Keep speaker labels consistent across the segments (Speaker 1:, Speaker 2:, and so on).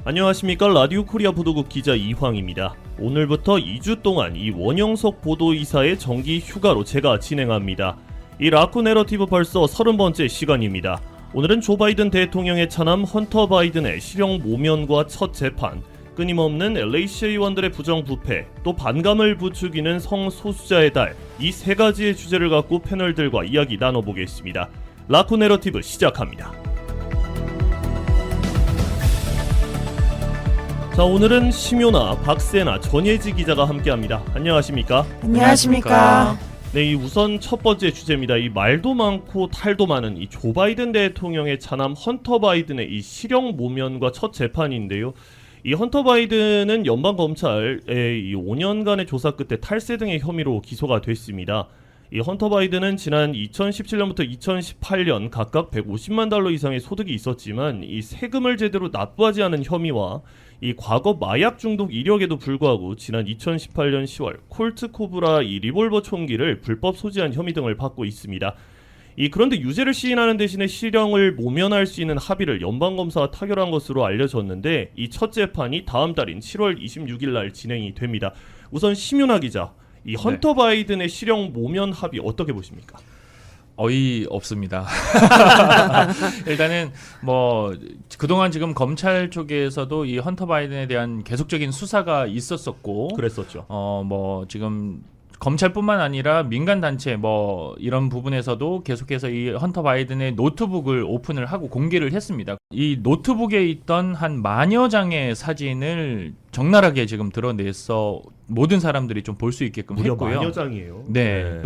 Speaker 1: 안녕하십니까. 라디오 코리아 보도국 기자 이황입니다. 오늘부터 2주 동안 이 원영석 보도이사의 정기 휴가로 제가 진행합니다. 이 라쿠 내러티브 벌써 30번째 시간입니다. 오늘은 조 바이든 대통령의 차남 헌터 바이든의 실형 모면과 첫 재판, 끊임없는 LA시 의원들의 부정부패, 또 반감을 부추기는 성소수자의 달, 이 세 가지의 주제를 갖고 패널들과 이야기 나눠보겠습니다. 라쿠 내러티브 시작합니다. 자, 오늘은 심요나, 박세나, 전예지 기자가 함께합니다. 안녕하십니까?
Speaker 2: 안녕하십니까?
Speaker 1: 네, 우선 첫 번째 주제입니다. 이 말도 많고 탈도 많은 이 조 바이든 대통령의 차남 헌터 바이든의 이 실형 모면과 첫 재판인데요. 이 헌터 바이든은 연방 검찰의 이 5년간의 조사 끝에 탈세 등의 혐의로 기소가 됐습니다. 이 헌터 바이든은 지난 2017년부터 2018년 각각 150만 달러 이상의 소득이 있었지만 이 세금을 제대로 납부하지 않은 혐의와 이 과거 마약 중독 이력에도 불구하고 지난 2018년 10월 콜트 코브라 이 리볼버 총기를 불법 소지한 혐의 등을 받고 있습니다. 그런데 유죄를 시인하는 대신에 실형을 모면할 수 있는 합의를 연방검사가 타결한 것으로 알려졌는데 이 첫 재판이 다음 달인 7월 26일 날 진행이 됩니다. 우선 심윤아 기자, 이 헌터 바이든의 실형 모면 합의 어떻게 보십니까?
Speaker 2: 어이없습니다. 일단은 뭐 그동안 지금 검찰 쪽에서도 이 헌터 바이든에 대한 계속적인 수사가 있었었고,
Speaker 1: 그랬었죠.
Speaker 2: 뭐 지금 검찰뿐만 아니라 민간 단체 뭐 이런 부분에서도 계속해서 이 헌터 바이든의 노트북을 오픈을 하고 공개를 했습니다. 이 노트북에 있던 한 만여 장의 사진을 적나라하게 지금 드러내서 모든 사람들이 좀 볼 수 있게끔
Speaker 1: 무려
Speaker 2: 했고요.
Speaker 1: 만여 장이에요.
Speaker 2: 네.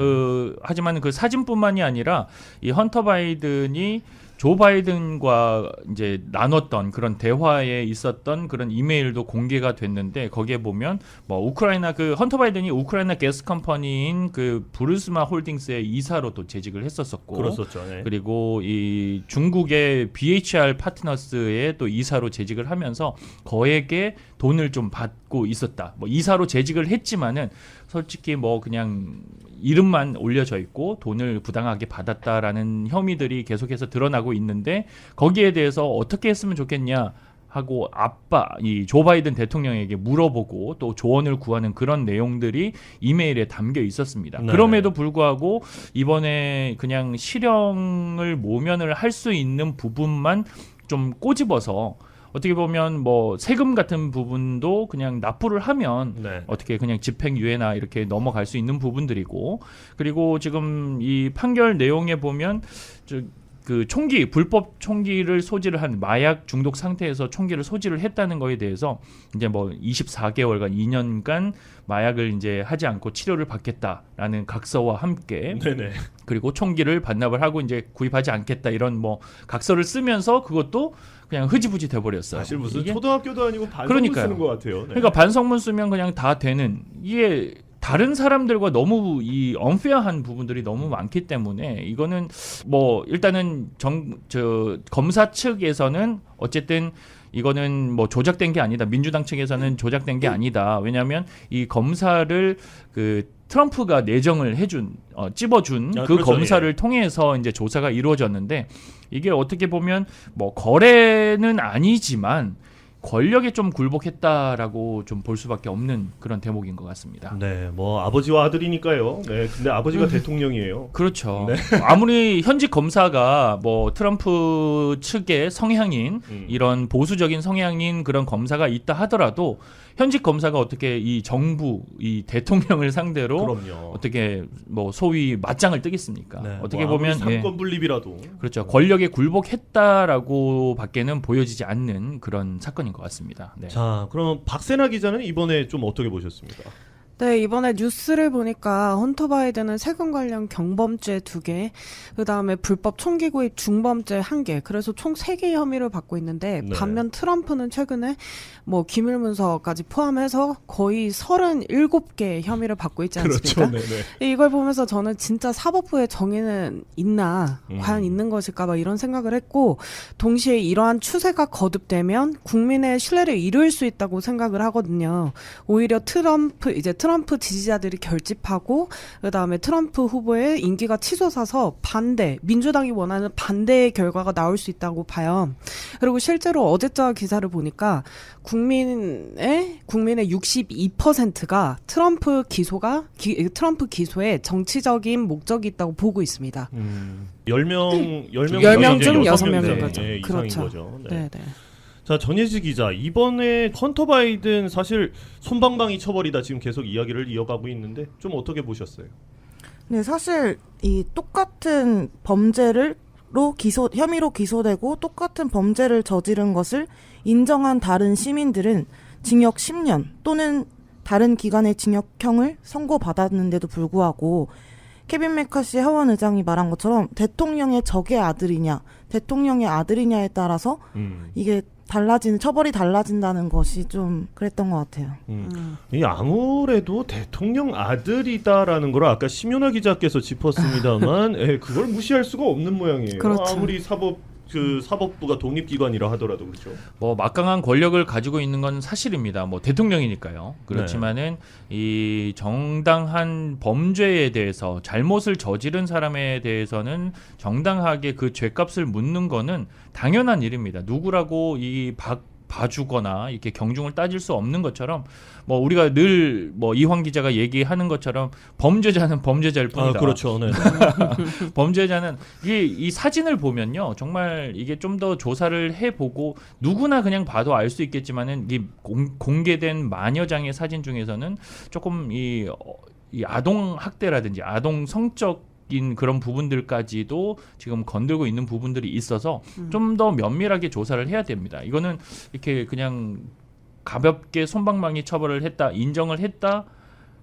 Speaker 2: 하지만 그 사진뿐만이 아니라 이 헌터 바이든이 조 바이든과 이제 나눴던 그런 대화에 있었던 그런 이메일도 공개가 됐는데, 거기에 보면 뭐 우크라이나 그 헌터 바이든이 우크라이나 게스 컴퍼니인 그 부르스마 홀딩스의 이사로 또 재직을 했었었고,
Speaker 1: 그렇었죠. 네.
Speaker 2: 그리고 이 중국의 BHR 파트너스의 또 이사로 재직을 하면서 거액의 돈을 좀 받고 있었다. 뭐 이사로 재직을 했지만은 솔직히 뭐 그냥 이름만 올려져 있고 돈을 부당하게 받았다라는 혐의들이 계속해서 드러나고 있는데, 거기에 대해서 어떻게 했으면 좋겠냐 하고 이 조 바이든 대통령에게 물어보고 또 조언을 구하는 그런 내용들이 이메일에 담겨 있었습니다.
Speaker 1: 네.
Speaker 2: 그럼에도 불구하고 이번에 그냥 실형을 모면을 할 수 있는 부분만 좀 꼬집어서, 어떻게 보면 뭐 세금 같은 부분도 그냥 납부를 하면 어떻게 그냥 집행유예나 이렇게 넘어갈 수 있는 부분들이고, 그리고 지금 이 판결 내용에 보면 그 불법 총기를 소지를 한 마약 중독 상태에서 총기를 소지를 했다는 거에 대해서 이제 뭐 24개월간 2년간 마약을 이제 하지 않고 치료를 받겠다라는 각서와 함께, 그리고 총기를 반납을 하고 이제 구입하지 않겠다 이런 뭐 각서를 쓰면서 그것도 그냥 흐지부지 돼버렸어요.
Speaker 1: 사실 무슨 초등학교도 아니고 반성문 쓰는 것 같아요. 네.
Speaker 2: 그러니까 반성문 쓰면 그냥 다 되는, 이게 다른 사람들과 너무 이 언페어한 부분들이 너무 많기 때문에 이거는 뭐 일단은 검사 측에서는 어쨌든 이거는 뭐 조작된 게 아니다. 민주당 측에서는 조작된 게 아니다. 왜냐하면 이 검사를 그 트럼프가 내정을 해준, 찝어준 그
Speaker 1: 그렇죠.
Speaker 2: 검사를 통해서 이제 조사가 이루어졌는데, 이게 어떻게 보면 뭐 거래는 아니지만 권력에 좀 굴복했다라고 좀 볼 수밖에 없는 그런 대목인 것 같습니다.
Speaker 1: 네, 뭐 아버지와 아들이니까요. 네, 근데 아버지가 대통령이에요.
Speaker 2: 그렇죠. 네. 아무리 현직 검사가 뭐 트럼프 측의 성향인 이런 보수적인 성향인 그런 검사가 있다 하더라도 현직 검사가 어떻게 이 정부, 이 대통령을 상대로 어떻게 뭐 소위 맞짱을 뜨겠습니까?
Speaker 1: 네,
Speaker 2: 어떻게
Speaker 1: 뭐
Speaker 2: 보면
Speaker 1: 삼권 분립이라도
Speaker 2: 그렇죠. 권력에 굴복했다라고 밖에는 보여지지 않는 그런 사건인 것 같습니다. 네.
Speaker 1: 자, 그럼 박세나 기자는 이번에 좀 어떻게 보셨습니까?
Speaker 3: 네, 이번에 뉴스를 보니까 헌터 바이든은 세금 관련 경범죄 2개, 그 다음에 불법 총기 구입 중범죄 1개, 그래서 총 3개의 혐의를 받고 있는데, 반면 트럼프는 최근에 뭐 기밀문서까지 포함해서 거의 37개의 혐의를 받고 있지 않습니까?
Speaker 1: 그렇죠.
Speaker 3: 이걸 보면서 저는 진짜 사법부의 정의는 있나, 과연 있는 것일까 봐 이런 생각을 했고, 동시에 이러한 추세가 거듭되면 국민의 신뢰를 잃을 수 있다고 생각을 하거든요. 오히려 트럼프 트럼프 지지자들이 결집하고 그다음에 트럼프 후보의 임기가 치솟아서 민주당이 원하는 반대의 결과가 나올 수 있다고 봐요. 그리고 실제로 어제자 기사를 보니까 국민의 62%가 트럼프 기소에 정치적인 목적이 있다고 보고 있습니다.
Speaker 1: 10명
Speaker 3: 10명 중 6명인
Speaker 1: 네,
Speaker 3: 거죠.
Speaker 1: 네, 이상인
Speaker 3: 그렇죠.
Speaker 1: 거죠. 네.
Speaker 3: 네, 네.
Speaker 1: 자, 전예지 기자, 이번에 헌터 바이든 사실 솜방망이 처벌이다 지금 계속 이야기를 이어가고 있는데 좀 어떻게 보셨어요?
Speaker 4: 네, 사실 이 똑같은 혐의로 기소되고 똑같은 범죄를 저지른 것을 인정한 다른 시민들은 징역 10년 또는 다른 기간의 징역형을 선고받았는데도 불구하고 케빈 메카시 하원 의장이 말한 것처럼 대통령의 적의 아들이냐, 대통령의 아들이냐에 따라서 이게 처벌이 달라진다는 것이 좀 그랬던 것 같아요.
Speaker 1: 이 아무래도 대통령 아들이다라는 걸 아까 심연아 기자께서 짚었습니다만, 그걸 무시할 수가 없는 모양이에요.
Speaker 3: 그렇죠.
Speaker 1: 아무리 사법부가 독립기관이라 하더라도 그렇죠.
Speaker 2: 뭐 막강한 권력을 가지고 있는 건 사실입니다. 뭐 대통령이니까요. 그렇지만은 이 정당한 범죄에 대해서 잘못을 저지른 사람에 대해서는 정당하게 그 죄값을 묻는 거는 당연한 일입니다. 누구라고 봐주거나 이렇게 경중을 따질 수 없는 것처럼 뭐 우리가 늘 뭐 이황 기자가 얘기하는 것처럼 범죄자는 범죄자일 뿐이다.
Speaker 1: 그렇죠. 네.
Speaker 2: 범죄자는 이 사진을 보면요, 정말 이게 좀 더 조사를 해보고 누구나 그냥 봐도 알 수 있겠지만은 이 공개된 마녀 장의 사진 중에서는 조금 이 아동 학대라든지 아동 성적 그런 부분들까지도 지금 건들고 있는 부분들이 있어서 좀 더 면밀하게 조사를 해야 됩니다. 이거는 이렇게 그냥 가볍게 솜방망이 처벌을 했다, 인정을 했다,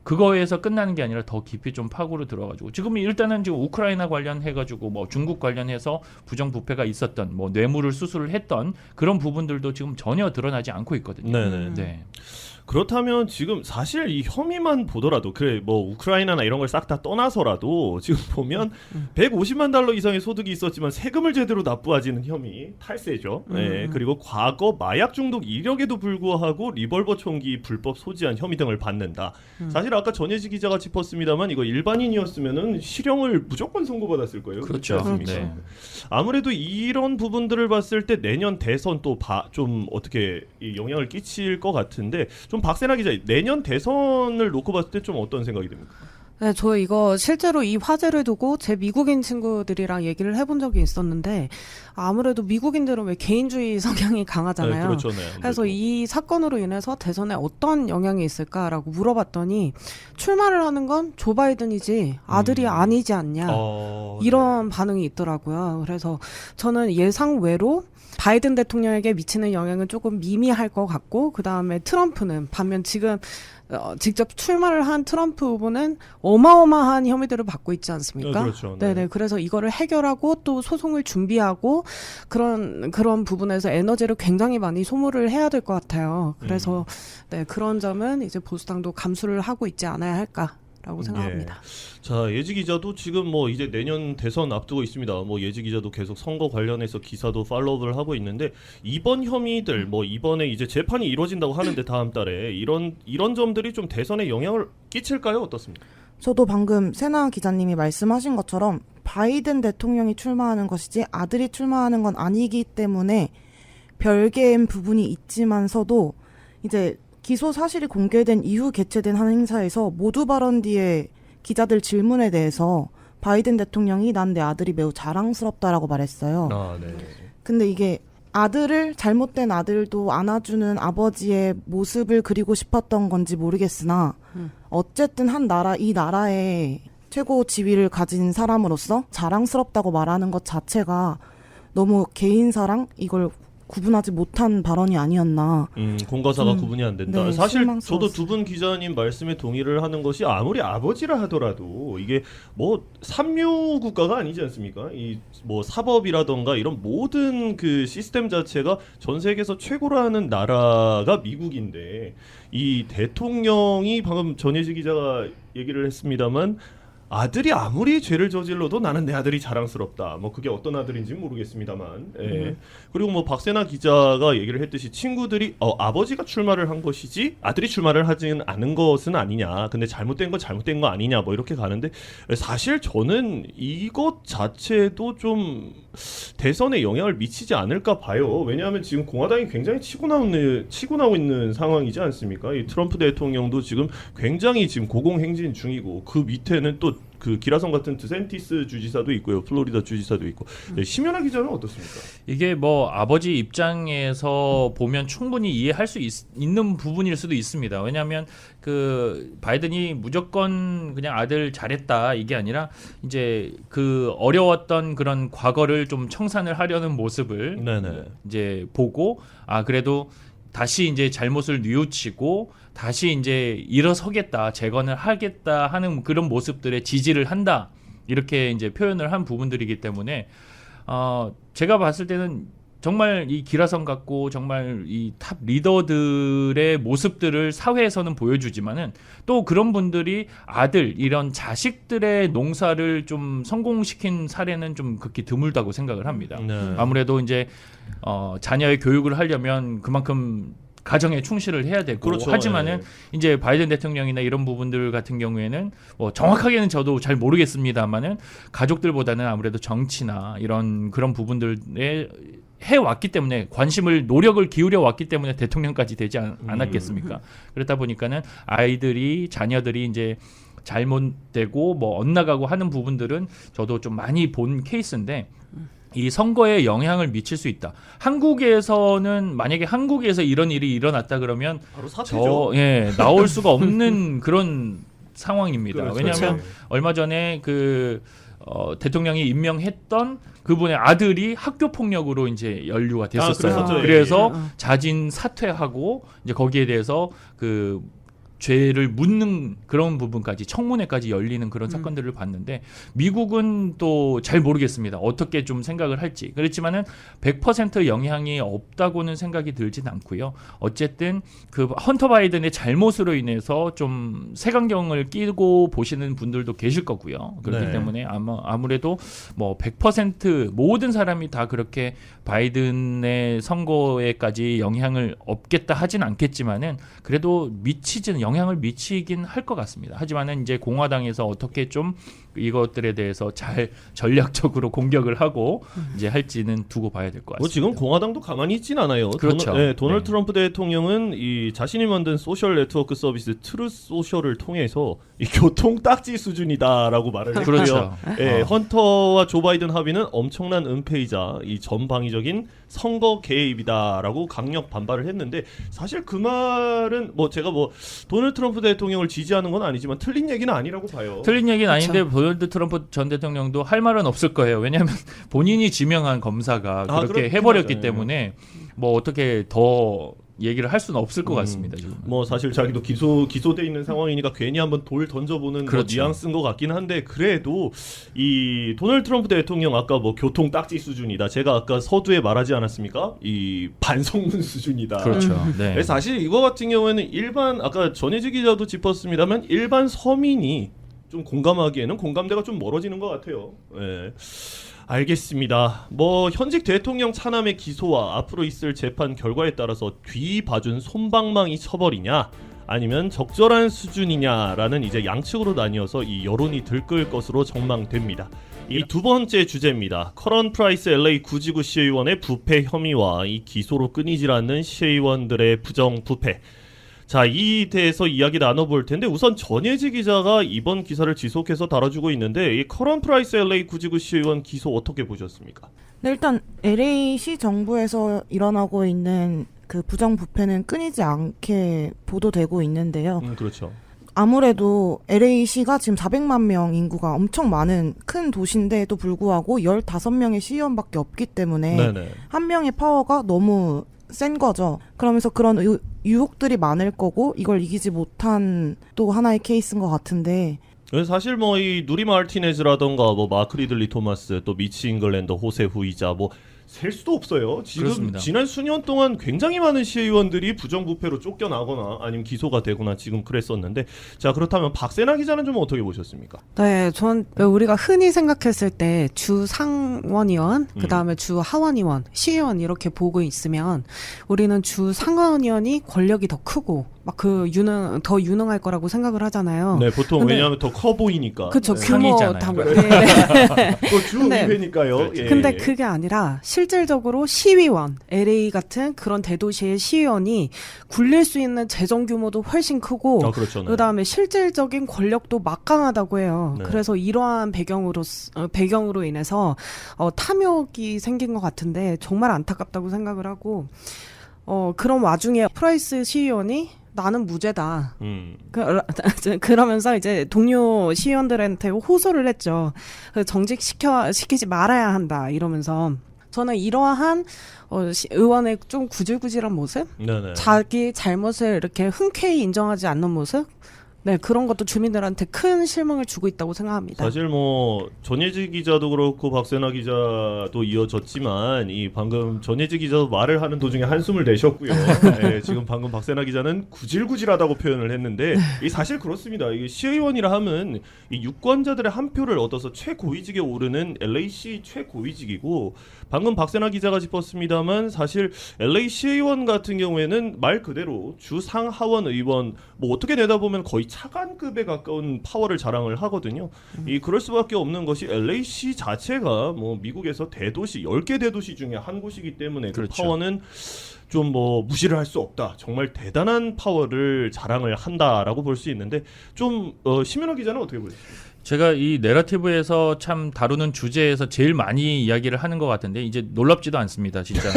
Speaker 2: 그거에서 끝나는 게 아니라 더 깊이 좀 파고로 들어가지고 지금 일단은 지금 우크라이나 관련해가지고 뭐 중국 관련해서 부정부패가 있었던 뭐 뇌물을 수수를 했던 그런 부분들도 지금 전혀 드러나지 않고 있거든요.
Speaker 1: 네네.
Speaker 2: 네.
Speaker 1: 그렇다면 지금 사실 이 혐의만 보더라도 뭐 우크라이나나 이런 걸 싹 다 떠나서라도 지금 보면 150만 달러 이상의 소득이 있었지만 세금을 제대로 납부하지는 혐의 탈세죠. 네, 그리고 과거 마약 중독 이력에도 불구하고 리볼버 총기 불법 소지한 혐의 등을 받는다. 사실 아까 전예지 기자가 짚었습니다만 이거 일반인이었으면은 실형을 무조건 선고받았을 거예요.
Speaker 2: 그렇죠.
Speaker 1: 그렇지 않습니까?
Speaker 2: 네.
Speaker 1: 아무래도 이런 부분들을 봤을 때 내년 대선 또 좀 어떻게 이 영향을 끼칠 것 같은데 좀 박세나 기자, 내년 대선을 놓고 봤을 때 좀 어떤 생각이 듭니까?
Speaker 3: 네, 저 이거 실제로 이 화제를 두고 제 미국인 친구들이랑 얘기를 해본 적이 있었는데 아무래도 미국인들은 왜 개인주의 성향이 강하잖아요.
Speaker 1: 네, 그렇죠. 네,
Speaker 3: 그래서 이 사건으로 인해서 대선에 어떤 영향이 있을까라고 물어봤더니 출마를 하는 건 조 바이든이지 아들이 아니지 않냐 이런 반응이 있더라고요. 그래서 저는 예상 외로 바이든 대통령에게 미치는 영향은 조금 미미할 것 같고 그다음에 트럼프는 반면 지금 직접 출마를 한 트럼프 후보는 어마어마한 혐의들을 받고 있지 않습니까?
Speaker 1: 그렇죠. 네.
Speaker 3: 네네. 그래서 이거를 해결하고 또 소송을 준비하고 그런 부분에서 에너지를 굉장히 많이 소모를 해야 될 것 같아요. 그래서 네, 그런 점은 이제 보수당도 감수를 하고 있지 않아야 할까라고 생각합니다.
Speaker 1: 자, 예지 기자도 지금 뭐 이제 내년 대선 앞두고 있습니다. 뭐 예지 기자도 계속 선거 관련해서 기사도 팔로우를 하고 있는데 이번 혐의들 뭐 이번에 이제 재판이 이루어진다고 하는데 다음 달에 이런 점들이 좀 대선에 영향을 끼칠까요? 어떻습니까?
Speaker 4: 저도 방금 세나 기자님이 말씀하신 것처럼 바이든 대통령이 출마하는 것이지 아들이 출마하는 건 아니기 때문에 별개인 부분이 있지만서도 이제 기소 사실이 공개된 이후 개최된 한 행사에서 모두 발언 뒤에 기자들 질문에 대해서 바이든 대통령이 난 내 아들이 매우 자랑스럽다라고 말했어요.
Speaker 1: 네.
Speaker 4: 근데 이게 잘못된 아들도 안아주는 아버지의 모습을 그리고 싶었던 건지 모르겠으나 어쨌든 이 나라의 최고 지위를 가진 사람으로서 자랑스럽다고 말하는 것 자체가 너무 개인사랑 이걸 구분하지 못한 발언이 아니었나.
Speaker 1: 공과사가 구분이 안 된다.
Speaker 4: 네,
Speaker 1: 사실
Speaker 4: 실망스러웠어요.
Speaker 1: 저도 두 분 기자님 말씀에 동의를 하는 것이 아무리 아버지라 하더라도 이게 뭐 삼류 국가가 아니지 않습니까? 이 뭐 사법이라던가 이런 모든 그 시스템 자체가 전 세계에서 최고라는 나라가 미국인데 이 대통령이 방금 전예지 기자가 얘기를 했습니다만 아들이 아무리 죄를 저질러도 나는 내 아들이 자랑스럽다. 뭐 그게 어떤 아들인지 모르겠습니다만. 예. 그리고 뭐 박세나 기자가 얘기를 했듯이 친구들이 아버지가 출마를 한 것이지 아들이 출마를 하지는 않은 것은 아니냐. 근데 잘못된 건 잘못된 거 아니냐. 뭐 이렇게 가는데 사실 저는 이것 자체도 좀 대선에 영향을 미치지 않을까 봐요. 왜냐하면 지금 공화당이 굉장히 치고 나오고 있는 상황이지 않습니까? 이 트럼프 대통령도 지금 굉장히 지금 고공행진 중이고 그 밑에는 또 그 기라성 같은 드센티스 주지사도 있고요, 플로리다 주지사도 있고. 네, 심연아 기자는 어떻습니까?
Speaker 2: 이게 뭐 아버지 입장에서 보면 충분히 이해할 수 있는 부분일 수도 있습니다. 왜냐하면 그 바이든이 무조건 그냥 아들 잘했다 이게 아니라 이제 그 어려웠던 그런 과거를 좀 청산을 하려는 모습을
Speaker 1: 네네.
Speaker 2: 이제 보고 그래도 다시 이제 잘못을 뉘우치고 다시 이제 일어서겠다, 재건을 하겠다 하는 그런 모습들에 지지를 한다. 이렇게 이제 표현을 한 부분들이기 때문에 제가 봤을 때는 정말 이 기라성 같고 정말 이 탑 리더들의 모습들을 사회에서는 보여주지만은 또 그런 분들이 아들 이런 자식들의 농사를 좀 성공시킨 사례는 좀 극히 드물다고 생각을 합니다.
Speaker 1: 네.
Speaker 2: 아무래도 이제 자녀의 교육을 하려면 그만큼 가정에 충실을 해야 되고
Speaker 1: 그렇죠.
Speaker 2: 하지만은 이제 바이든 대통령이나 이런 부분들 같은 경우에는 뭐 정확하게는 저도 잘 모르겠습니다만은 가족들보다는 아무래도 정치나 이런 그런 부분들에 해왔기 때문에 노력을 기울여 왔기 때문에 대통령까지 되지 않았겠습니까? 그렇다 보니까는 자녀들이 이제 잘못되고 뭐 엇나가고 하는 부분들은 저도 좀 많이 본 케이스인데 이 선거에 영향을 미칠 수 있다. 한국에서는 만약에 한국에서 이런 일이 일어났다 그러면
Speaker 1: 바로 사퇴죠.
Speaker 2: 나올 수가 없는 그런 상황입니다.
Speaker 1: 그렇죠.
Speaker 2: 왜냐하면
Speaker 1: 그렇죠.
Speaker 2: 얼마 전에 대통령이 임명했던 그분의 아들이 학교 폭력으로 이제 연루가 됐었어요.
Speaker 1: 그랬었죠.
Speaker 2: 그래서 자진 사퇴하고 이제 거기에 대해서 죄를 묻는 그런 부분까지 청문회까지 열리는 그런 사건들을 봤는데 미국은 또 잘 모르겠습니다. 어떻게 좀 생각을 할지. 그렇지만은 100% 영향이 없다고는 생각이 들진 않고요. 어쨌든 그 헌터 바이든의 잘못으로 인해서 좀 색안경을 끼고 보시는 분들도 계실 거고요. 그렇기
Speaker 1: 네.
Speaker 2: 때문에 아무래도 뭐 100% 모든 사람이 다 그렇게 바이든의 선거에까지 영향을 없겠다 하진 않겠지만은 그래도 영향을 미치긴 할 것 같습니다. 하지만은 이제 공화당에서 어떻게 좀 이것들에 대해서 잘 전략적으로 공격을 하고 이제 할지는 두고 봐야 될 것 같습니다.
Speaker 1: 뭐 지금 공화당도 가만히 있진 않아요.
Speaker 2: 그렇죠.
Speaker 1: 도널드 트럼프 대통령은 이 자신이 만든 소셜 네트워크 서비스 트루스 소셜을 통해서 이 교통 딱지 수준이다라고 말을 했고요.
Speaker 2: 그렇죠.
Speaker 1: 헌터와 조 바이든 합의는 엄청난 은폐이자 이 전방위적인 선거 개입이다라고 강력 반발을 했는데 사실 그 말은 뭐 제가 뭐 도널드 트럼프 대통령을 지지하는 건 아니지만 틀린 얘기는 아니라고 봐요.
Speaker 2: 틀린 얘기는
Speaker 3: 그쵸.
Speaker 2: 아닌데 도널드 트럼프 전 대통령도 할 말은 없을 거예요. 왜냐하면 본인이 지명한 검사가 그렇게
Speaker 1: 그렇긴
Speaker 2: 해버렸기
Speaker 1: 하죠.
Speaker 2: 때문에 뭐 어떻게 더 얘기를 할 수는 없을 것 같습니다. 지금.
Speaker 1: 뭐 사실 자기도 기소돼 있는 상황이니까 괜히 한번 돌 던져보는
Speaker 2: 그렇죠.
Speaker 1: 뭐 뉘앙스인 것 같긴 한데 그래도 이 도널드 트럼프 대통령 아까 뭐 교통 딱지 수준이다. 제가 아까 서두에 말하지 않았습니까? 이 반성문 수준이다.
Speaker 2: 그렇죠. 네.
Speaker 1: 사실 이거 같은 경우에는 일반 아까 전혜지 기자도 짚었습니다만 일반 서민이 좀 공감하기에는 공감대가 좀 멀어지는 것 같아요. 예. 알겠습니다. 뭐 현직 대통령 차남의 기소와 앞으로 있을 재판 결과에 따라서 뒤봐준 솜방망이 처벌이냐 아니면 적절한 수준이냐라는 이제 양측으로 나뉘어서 이 여론이 들끓 것으로 전망됩니다. 이 두 번째 주제입니다. 커런 프라이스 LA 구지구 시의원의 부패 혐의와 이 기소로 끊이질 않는 시의원들의 부정 부패. 자, 이 대해서 이야기 나눠볼 텐데 우선 전예지 기자가 이번 기사를 지속해서 다뤄주고 있는데 이 커런 프라이스 LA 구지구 시의원 기소 어떻게 보셨습니까?
Speaker 4: 네, 일단 LA시 정부에서 일어나고 있는 그 부정부패는 끊이지 않게 보도되고 있는데요.
Speaker 1: 그렇죠.
Speaker 4: 아무래도 LA시가 지금 400만 명 인구가 엄청 많은 큰 도시인데도 불구하고 15명의 시의원밖에 없기 때문에
Speaker 1: 네네.
Speaker 4: 한 명의 파워가 너무 센 거죠. 그러면서 그런 유혹들이 많을 거고 이걸 이기지 못한 또 하나의 케이스인 것 같은데
Speaker 1: 사실 뭐 이 누리 마르티네즈라던가 뭐 마크 리들리 토마스 또 미치 잉글랜더 호세 후이자 뭐 셀 수도 없어요. 지금
Speaker 2: 그렇습니다.
Speaker 1: 지난 수년 동안 굉장히 많은 시의원들이 부정부패로 쫓겨나거나 아니면 기소가 되거나 지금 그랬었는데 자 그렇다면 박세나 기자는 좀 어떻게 보셨습니까?
Speaker 3: 네, 전 우리가 흔히 생각했을 때 주 상원의원, 그 다음에 주 하원의원, 시의원 이렇게 보고 있으면 우리는 주 상원의원이 권력이 더 크고 막 더 유능할 거라고 생각을 하잖아요.
Speaker 1: 네, 보통
Speaker 3: 근데-
Speaker 1: 왜냐하면 더 커 보이니까.
Speaker 3: 그쵸,
Speaker 1: 네.
Speaker 3: 규모
Speaker 2: 상이잖아요.
Speaker 3: 당.
Speaker 1: 그래.
Speaker 3: 네.
Speaker 1: 또 주의회니까요.
Speaker 2: 그렇죠.
Speaker 1: 예.
Speaker 3: 근데 그게 아니라 실질적으로 시의원, LA 같은 그런 대도시의 시의원이 굴릴 수 있는 재정 규모도 훨씬 크고
Speaker 1: 그렇죠. 네.
Speaker 3: 그다음에 실질적인 권력도 막강하다고 해요.
Speaker 1: 네.
Speaker 3: 그래서 이러한 배경으로 인해서 탐욕이 생긴 것 같은데 정말 안타깝다고 생각을 하고 그런 와중에 프라이스 시의원이 나는 무죄다. 그러면서 이제 동료 시의원들한테 호소를 했죠. 정직시키지 말아야 한다 이러면서 저는 이러한 의원의 좀 구질구질한 모습,
Speaker 1: 네네.
Speaker 3: 자기 잘못을 이렇게 흔쾌히 인정하지 않는 모습, 네 그런 것도 주민들한테 큰 실망을 주고 있다고 생각합니다.
Speaker 1: 사실 뭐 전예지 기자도 그렇고 박세나 기자도 이어졌지만 이 방금 전예지 기자도 말을 하는 도중에 한숨을 내셨고요. 네, 지금 방금 박세나 기자는 구질구질하다고 표현을 했는데 이 사실 그렇습니다. 이게 시의원이라 하면 이 유권자들의 한 표를 얻어서 최고위직에 오르는 LA시 최고위직이고 방금 박세나 기자가 짚었습니다만 사실 LA 시의원 같은 경우에는 말 그대로 주 상하원 의원 뭐 어떻게 내다보면 거의 차관급에 가까운 파워를 자랑을 하거든요. 이 그럴 수밖에 없는 것이 LA시 자체가 뭐 미국에서 대도시 10개 대도시 중에 한 곳이기 때문에 그
Speaker 2: 그렇죠.
Speaker 1: 파워는 좀 뭐 무시를 할 수 없다. 정말 대단한 파워를 자랑을 한다라고 볼 수 있는데 좀 심연아 기자는 어떻게 보십니까?
Speaker 2: 제가 이 내러티브에서 참 다루는 주제에서 제일 많이 이야기를 하는 것 같은데 이제 놀랍지도 않습니다, 진짜.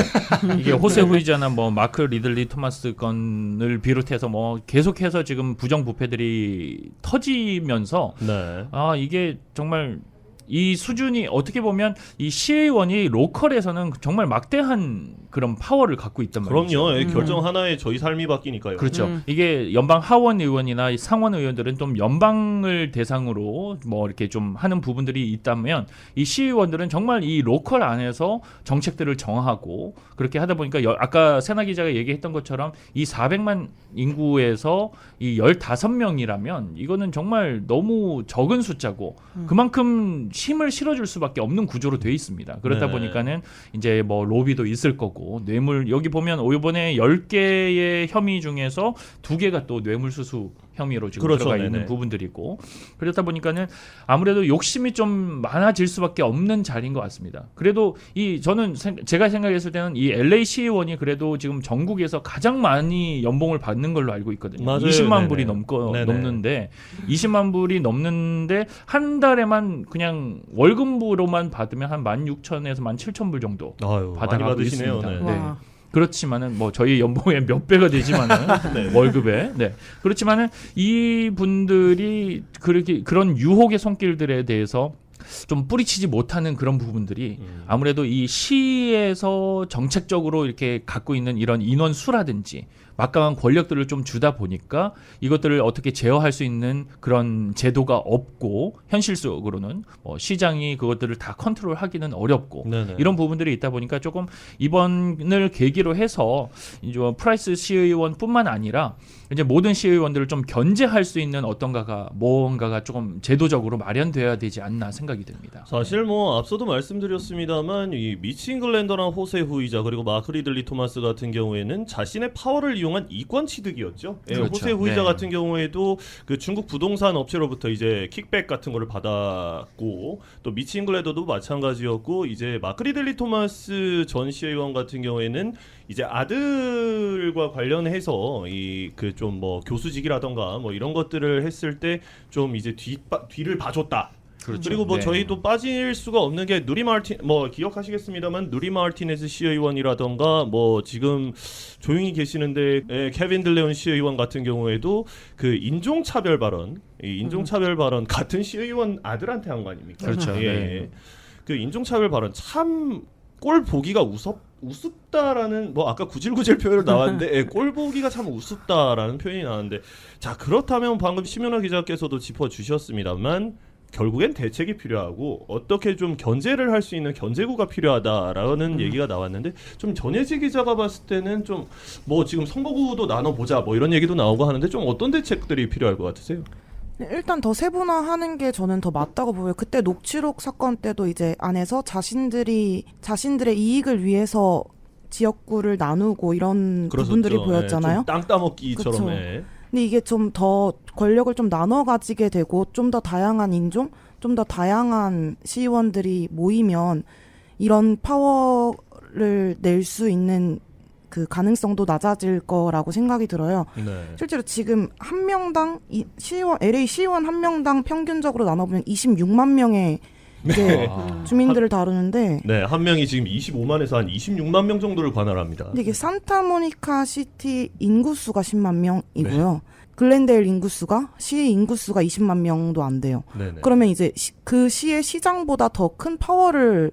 Speaker 2: 이게 호세 후이자나 뭐 마크 리들리 토마스 건을 비롯해서 뭐 계속해서 지금 부정부패들이 터지면서
Speaker 1: 네.
Speaker 2: 이게 정말 이 수준이 어떻게 보면 이 시의원이 로컬에서는 정말 막대한 그런 파워를 갖고 있단 말이죠.
Speaker 1: 그럼요. 결정 하나에 저희 삶이 바뀌니까요.
Speaker 2: 그렇죠. 이게 연방 하원 의원이나 이 상원 의원들은 좀 연방을 대상으로 뭐 이렇게 좀 하는 부분들이 있다면 이 시의원들은 정말 이 로컬 안에서 정책들을 정하고 그렇게 하다 보니까 아까 세나 기자가 얘기했던 것처럼 이 400만 인구에서 이 15명이라면 이거는 정말 너무 적은 숫자고 그만큼 힘을 실어줄 수밖에 없는 구조로 돼 있습니다. 그렇다
Speaker 1: 네.
Speaker 2: 보니까는 이제 뭐 로비도 있을 거고 뇌물 여기 보면 이번에 10개의 혐의 중에서 2개가 또 뇌물수수 혐의로 지금
Speaker 1: 그렇죠.
Speaker 2: 들어가
Speaker 1: 네네.
Speaker 2: 있는 부분들이고 그렇다 보니까는 아무래도 욕심이 좀 많아질 수밖에 없는 자리인 것 같습니다. 그래도 저는 제가 생각했을 때는 이 LA 시의원이 그래도 지금 전국에서 가장 많이 연봉을 받는 걸로 알고 있거든요.
Speaker 1: 맞아요.
Speaker 2: 20만 불이
Speaker 1: 네네. 네네.
Speaker 2: 넘는데 20만 불이 넘는데 한 달에만 그냥 월급으로만 받으면 한 16,000에서 17,000불 정도
Speaker 1: 아유, 많이
Speaker 2: 받아가고
Speaker 1: 받으시네요.
Speaker 2: 있습니다.
Speaker 1: 네.
Speaker 2: 네.
Speaker 3: 와.
Speaker 2: 그렇지만은 뭐 저희 연봉의 몇 배가 되지만은
Speaker 1: 네.
Speaker 2: 월급에 그렇지만은 이 분들이 그런 유혹의 손길들에 대해서 좀 뿌리치지 못하는 그런 부분들이 아무래도 이 시에서 정책적으로 이렇게 갖고 있는 이런 인원수라든지 막강한 권력들을 좀 주다 보니까 이것들을 어떻게 제어할 수 있는 그런 제도가 없고 현실적으로는 시장이 그것들을 다 컨트롤하기는 어렵고
Speaker 1: 네네.
Speaker 2: 이런 부분들이 있다 보니까 조금 이번을 계기로 해서 이제 프라이스 시의원뿐만 아니라 이제 모든 시의원들을 좀 견제할 수 있는 뭔가가 조금 제도적으로 마련되어야 되지 않나 생각이 듭니다.
Speaker 1: 사실 뭐 앞서도 말씀드렸습니다만 이 미치 잉글랜더랑 호세 후이자 그리고 마크 리들리 토마스 같은 경우에는 자신의 파워를 이용한 이권 취득이었죠. 예,
Speaker 2: 그렇죠.
Speaker 1: 호세 후이자
Speaker 2: 네.
Speaker 1: 같은 경우에도 그 중국 부동산 업체로부터 이제 킥백 같은 거를 받았고 또 미치 잉글랜더도 마찬가지였고 이제 마크 리들리 토마스 전 시의원 같은 경우에는 이제 아들과 관련해서 이 그 좀 뭐 교수직이라던가 뭐 이런 것들을 했을 때 좀 이제 뒤를 봐줬다.
Speaker 2: 그렇죠.
Speaker 1: 그리고 뭐
Speaker 2: 네.
Speaker 1: 저희도 빠질 수가 없는 게 누리 마르틴 뭐 기억하시겠습니다만 누리 마르티네즈 시의원이라던가 뭐 지금 조용히 계시는데 케빈 들레온 시의원 같은 경우에도 그 인종차별 발언, 이 인종차별 발언 같은 시의원 아들한테 한 거 아닙니까?
Speaker 2: 그렇죠.
Speaker 1: 예.
Speaker 2: 네.
Speaker 1: 그 인종차별 발언 참 꼴 보기가 우습다라는 뭐 아까 구질구질 표현을 나왔는데 예, 꼴 보기가 참 우습다라는 표현이 나왔는데 자 그렇다면 방금 심연아 기자께서도 짚어주셨습니다만 결국엔 대책이 필요하고 어떻게 좀 견제를 할 수 있는 견제구가 필요하다라는 얘기가 나왔는데 좀 전혜지 기자가 봤을 때는 좀 뭐 지금 선거구도 나눠보자 뭐 이런 얘기도 나오고 하는데 좀 어떤 대책들이 필요할 것 같으세요?
Speaker 4: 일단 더 세분화하는 게 저는 더 맞다고 보여요. 그때 녹취록 사건 때도 이제 안에서 자신들의 이익을 위해서 지역구를 나누고 이런 부분들이 보였잖아요.
Speaker 1: 좀 땅 따먹기처럼.
Speaker 4: 그쵸. 근데 이게 좀 더 권력을 좀 나눠 가지게 되고 좀 더 다양한 인종, 좀 더 다양한 시의원들이 모이면 이런 파워를 낼 수 있는 그 가능성도 낮아질 거라고 생각이 들어요.
Speaker 1: 네.
Speaker 4: 실제로 지금 한 명당 LA 시의원 한 명당 평균적으로 나눠보면 26만 명의 이제 주민들을 다루는데
Speaker 1: 네, 한 명이 지금 25만에서 한 26만 명 정도를 관할합니다.
Speaker 4: 근데 이게 산타모니카 시티 인구수가 10만 명이고요. 글렌데일 인구수가 시 인구수가 20만 명도 안 돼요.
Speaker 1: 네네.
Speaker 4: 그러면 이제 그 시의 시장보다 더 큰 파워를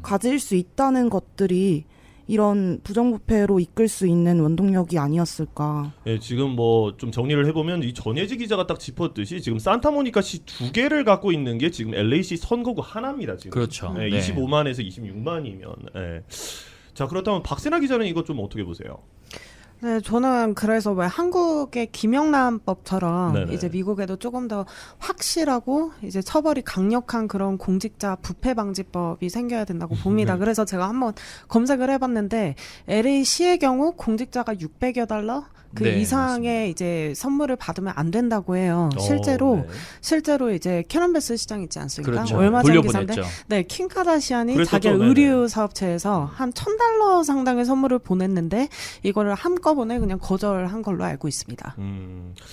Speaker 4: 가질 수 있다는 것들이 이런 부정부패로 이끌 수 있는 원동력이 아니었을까.
Speaker 1: 네, 지금 뭐 좀 정리를 해보면 이 전혜지 기자가 딱 짚었듯이 지금 산타모니카 시 두 개를 갖고 있는 게 지금 LA시 선거구 하나입니다. 지금.
Speaker 2: 그렇죠.
Speaker 1: 네,
Speaker 2: 네.
Speaker 1: 25만에서 26만이면. 네. 자, 그렇다면 박세나 기자는 이거 좀 어떻게 보세요?
Speaker 3: 네, 저는 그래서 왜 한국의 김영란법처럼
Speaker 1: 네네.
Speaker 3: 이제 미국에도 조금 더 확실하고 이제 처벌이 강력한 그런 공직자 부패 방지법이 생겨야 된다고 봅니다. 그래서 제가 한번 검색을 해봤는데 LA시의 경우 공직자가 600여 달러 그
Speaker 2: 네,
Speaker 3: 이상의 이제 선물을 받으면 안 된다고 해요.
Speaker 1: 네.
Speaker 3: 실제로 이제 캐런베스 시장 있지 않습니까?
Speaker 2: 그렇죠.
Speaker 3: 얼마 전 기사인데
Speaker 2: 돌려보냈죠.
Speaker 3: 네, 킴 카다시안이
Speaker 1: 그랬었죠.
Speaker 3: 자기
Speaker 1: 네네.
Speaker 3: 의류 사업체에서 한 $1,000 상당의 선물을 보냈는데 이거를 한꺼번에 그냥 거절한 걸로 알고 있습니다.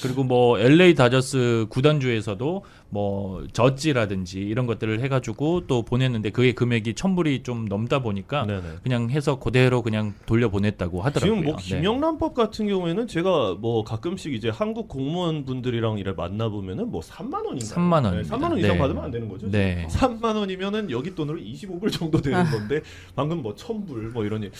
Speaker 2: 그리고 뭐 LA 다저스 구단주에서도 뭐 저지라든지 이런 것들을 해가지고 또 보냈는데 그게 금액이 1,000불이 좀 넘다 보니까
Speaker 1: 네네.
Speaker 2: 그냥 해서 그대로 그냥 돌려보냈다고 하더라고요.
Speaker 1: 지금 뭐
Speaker 2: 네.
Speaker 1: 김영란법 같은 경우에는 제가 뭐 가끔씩 이제 한국 공무원분들이랑 이래 만나보면은 뭐 3만 원인가요?
Speaker 2: 3만 원입니다.
Speaker 1: 네, 3만 원 이상
Speaker 2: 네.
Speaker 1: 받으면 안 되는 거죠?
Speaker 2: 네.
Speaker 1: 3만 원이면은 여기 돈으로 25불 정도 되는 건데 방금 뭐 1,000불 뭐 이런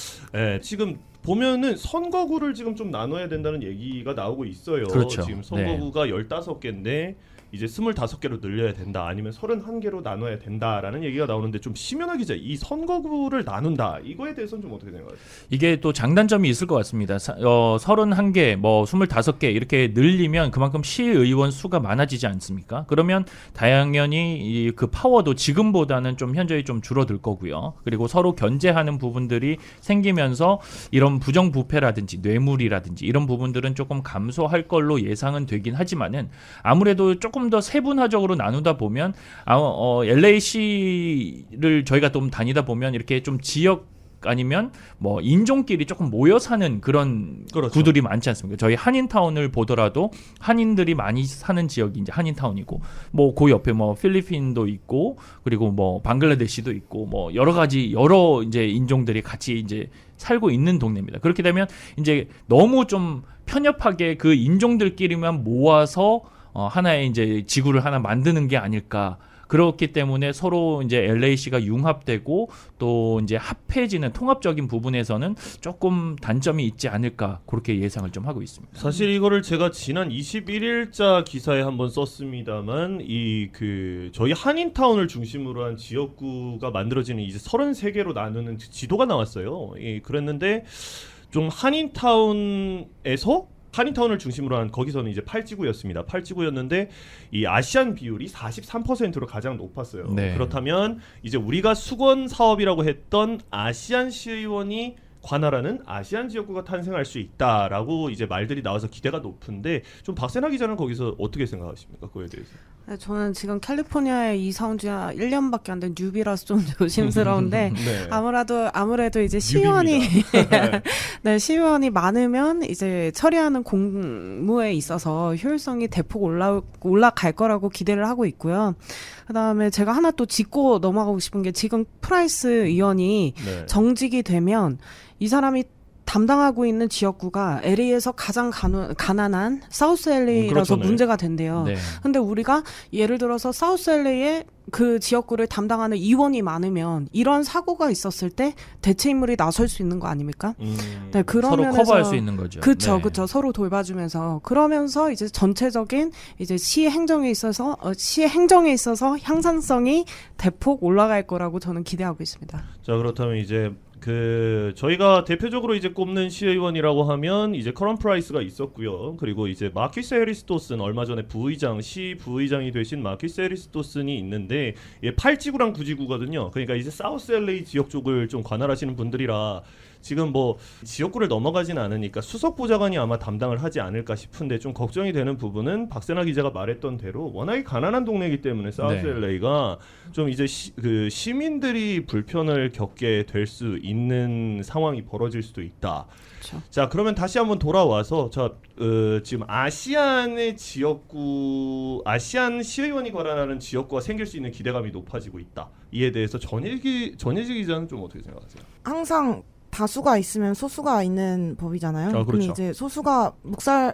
Speaker 1: 지금 보면은 선거구를 지금 좀 나눠야 된다는 얘기가 나오고 있어요.
Speaker 2: 그렇죠.
Speaker 1: 지금 선거구가 15개인데 이제 25개로 늘려야 된다 아니면 31개로 나눠야 된다라는 얘기가 나오는데 좀 심연아 기자 이 선거구를 나눈다 이거에 대해서는 좀 어떻게 생각하세요?
Speaker 2: 이게 또 장단점이 있을 것 같습니다. 31개, 뭐 25개 이렇게 늘리면 그만큼 시의원 수가 많아지지 않습니까? 그러면 당연히 그 파워도 지금보다는 좀 현저히 좀 줄어들 거고요. 그리고 서로 견제하는 부분들이 생기면서 이런 부정부패라든지 뇌물이라든지 이런 부분들은 조금 감소할 걸로 예상은 되긴 하지만은 아무래도 조금 더 세분화적으로 나누다 보면 LA시를 저희가 좀 다니다 보면 이렇게 좀 지역 아니면 뭐 인종끼리 조금 모여 사는 그런
Speaker 1: 그렇죠.
Speaker 2: 구들이 많지 않습니까? 저희 한인타운을 보더라도 한인들이 많이 사는 지역이 이제 한인타운이고 뭐 그 옆에 뭐 필리핀도 있고 그리고 뭐 방글라데시도 있고 뭐 여러 가지 여러 이제 인종들이 같이 이제 살고 있는 동네입니다. 그렇게 되면 이제 너무 좀 편협하게 그 인종들끼리만 모아서 하나의 이제 지구를 하나 만드는 게 아닐까. 그렇기 때문에 서로 이제 LA시가 융합되고 또 이제 합해지는 통합적인 부분에서는 조금 단점이 있지 않을까 그렇게 예상을 좀 하고 있습니다.
Speaker 1: 사실 이거를 제가 지난 21일자 기사에 한번 썼습니다만 저희 한인타운을 중심으로 한 지역구가 만들어지는 이제 33개로 나누는 지도가 나왔어요. 그랬는데 좀 한인타운을 중심으로 한 거기서는 이제 8지구였습니다. 8지구였는데 이 아시안 비율이 43%로 가장 높았어요.
Speaker 2: 네.
Speaker 1: 그렇다면 이제 우리가 수건 사업이라고 했던 아시안 시의원이 관할하는 아시안 지역구가 탄생할 수 있다라고 이제 말들이 나와서 기대가 높은데 좀 박세나 기자는 거기서 어떻게 생각하십니까? 그거에 대해서.
Speaker 3: 네, 저는 지금 캘리포니아에 이사 온 지 1년밖에 안 된 뉴비라서 좀 조심스러운데
Speaker 1: 네.
Speaker 3: 아무래도 이제 시의원이 네, 시의원이 많으면 이제 처리하는 공무에 있어서 효율성이 대폭 올라갈 거라고 기대를 하고 있고요. 그다음에 제가 하나 또 짚고 넘어가고 싶은 게 지금 프라이스 의원이
Speaker 1: 네.
Speaker 3: 정직이 되면 이 사람이 담당하고 있는 지역구가 LA에서 가장 가난한 사우스 LA라서
Speaker 1: 그렇죠, 네.
Speaker 3: 문제가 된대요.
Speaker 2: 네.
Speaker 3: 근데 우리가 예를 들어서 사우스 LA에 그 지역구를 담당하는 의원이 많으면 이런 사고가 있었을 때 대체 인물이 나설 수 있는 거 아닙니까? 네, 그런
Speaker 2: 서로
Speaker 3: 면에서
Speaker 2: 커버할 수 있는 거죠.
Speaker 3: 그쵸,
Speaker 2: 네.
Speaker 3: 그쵸. 서로 돌봐주면서 그러면서 이제 전체적인 이제 시의 행정에 있어서 향상성이 대폭 올라갈 거라고 저는 기대하고 있습니다.
Speaker 1: 자, 그렇다면 이제 저희가 대표적으로 이제 꼽는 시의원이라고 하면 이제 커런 프라이스가 있었고요. 그리고 이제 마키스 해리스 도슨, 얼마 전에 시 부의장이 되신 마키스 해리스 도슨이 있는데, 8지구랑 9지구거든요. 그러니까 이제 사우스 LA 지역 쪽을 좀 관할하시는 분들이라 지금 뭐 지역구를 넘어가진 않으니까 수석 보좌관이 아마 담당을 하지 않을까 싶은데, 좀 걱정이 되는 부분은 박세나 기자가 말했던 대로 워낙에 가난한 동네이기 때문에 사우스
Speaker 2: 네.
Speaker 1: LA가 좀 이제 시민들이 불편을 겪게 될 수 있는 상황이 벌어질 수도 있다.
Speaker 3: 그렇죠.
Speaker 1: 자, 그러면 다시 한번 돌아와서 지금 아시안 시의원이 관할하는 지역구가 생길 수 있는 기대감이 높아지고 있다. 이에 대해서 전예지 기자는 좀 어떻게 생각하세요?
Speaker 4: 항상 다수가 있으면 소수가 있는 법이잖아요.
Speaker 1: 아, 그렇죠.
Speaker 4: 근데 이제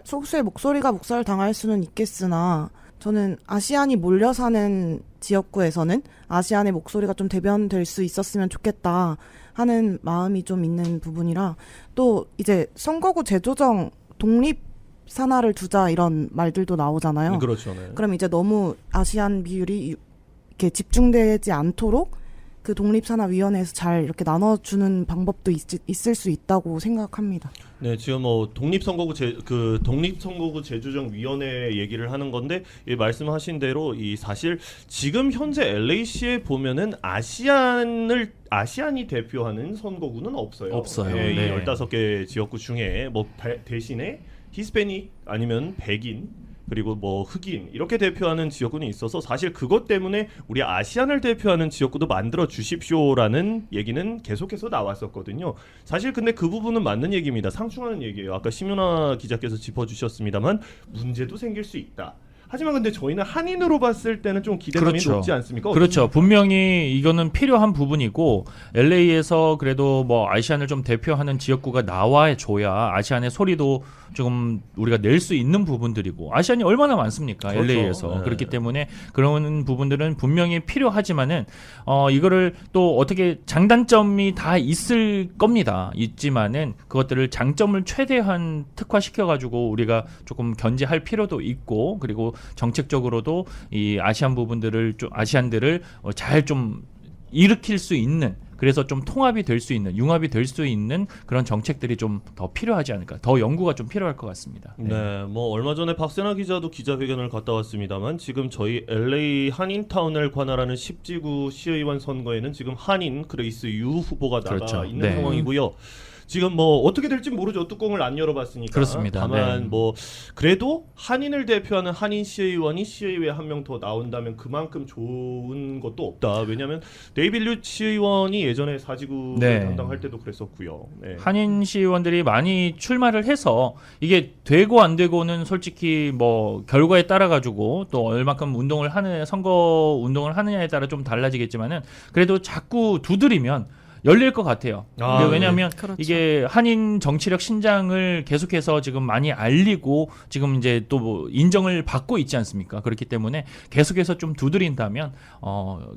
Speaker 4: 소수의 목소리가 묵살당할 수는 있겠으나 저는 아시안이 몰려 사는 지역구에서는 아시안의 목소리가 좀 대변될 수 있었으면 좋겠다 하는 마음이 좀 있는 부분이라, 또 이제 선거구 재조정 독립 산하를 두자 이런 말들도 나오잖아요.
Speaker 1: 그렇죠. 네.
Speaker 4: 그럼 이제 너무 아시안 비율이 이렇게 집중되지 않도록 그 독립산하위원회에서 잘 이렇게 나눠주는 방법도 있을 수 있다고 생각합니다.
Speaker 1: 네, 지금 뭐 독립선거구 재조정위원회 얘기를 하는 건데, 말씀하신 대로 사실 지금 현재 LA시에 보면은 아시안이 대표하는 선거구는 없어요.
Speaker 2: 없어요.
Speaker 1: 네,
Speaker 2: 네.
Speaker 1: 이 15개 지역구 중에 뭐 대신에 히스패닉 아니면 백인, 그리고 뭐 흑인 이렇게 대표하는 지역구는 있어서, 사실 그것 때문에 우리 아시안을 대표하는 지역구도 만들어 주십시오라는 얘기는 계속해서 나왔었거든요. 사실 근데 그 부분은 맞는 얘기입니다. 상충하는 얘기예요. 아까 심윤아 기자께서 짚어주셨습니다만 문제도 생길 수 있다. 하지만 근데 저희는 한인으로 봤을 때는 좀 기대감이
Speaker 2: 그렇죠.
Speaker 1: 높지 않습니까?
Speaker 2: 그렇죠. 분명히 이거는 필요한 부분이고, LA에서 그래도 뭐 아시안을 좀 대표하는 지역구가 나와줘야 아시안의 소리도 조금 우리가 낼 수 있는 부분들이고, 아시안이 얼마나 많습니까?
Speaker 1: 그렇죠.
Speaker 2: LA에서.
Speaker 1: 네.
Speaker 2: 그렇기 때문에 그런 부분들은 분명히 필요하지만은 이거를 또 어떻게 장단점이 다 있을 겁니다. 있지만은 그것들을 장점을 최대한 특화시켜가지고 우리가 조금 견제할 필요도 있고, 그리고 정책적으로도 이 아시안 부분들을 아시안들을 잘 좀 일으킬 수 있는, 그래서 좀 통합이 될 수 있는, 융합이 될 수 있는 그런 정책들이 좀 더 필요하지 않을까, 더 연구가 좀 필요할 것 같습니다.
Speaker 1: 네, 뭐 얼마 전에 박세나 기자도 기자회견을 갔다 왔습니다만, 지금 저희 LA 한인타운을 관할하는 10지구 시의원 선거에는 지금 한인 그레이스 유 후보가 나가
Speaker 2: 그렇죠.
Speaker 1: 있는
Speaker 2: 네.
Speaker 1: 상황이고요. 지금 뭐 어떻게 될지 모르죠. 뚜껑을 안 열어봤으니까.
Speaker 2: 그렇습니다.
Speaker 1: 다만
Speaker 2: 네.
Speaker 1: 뭐 그래도 한인을 대표하는 한인 시의원이 시의회에 한 명 더 나온다면 그만큼 좋은 것도 없다. 왜냐하면 데이빗 류 시의원이 예전에 4지구를
Speaker 2: 네.
Speaker 1: 담당할 때도 그랬었고요. 네.
Speaker 2: 한인 시의원들이 많이 출마를 해서 이게 되고 안 되고는 솔직히 뭐 결과에 따라 가지고 또 얼마큼 선거 운동을 하느냐에 따라 좀 달라지겠지만은, 그래도 자꾸 두드리면 열릴 것 같아요.
Speaker 1: 아,
Speaker 2: 왜냐하면
Speaker 3: 그렇죠.
Speaker 2: 이게 한인 정치력 신장을 계속해서 지금 많이 알리고 지금 이제 또 뭐 인정을 받고 있지 않습니까? 그렇기 때문에 계속해서 좀 두드린다면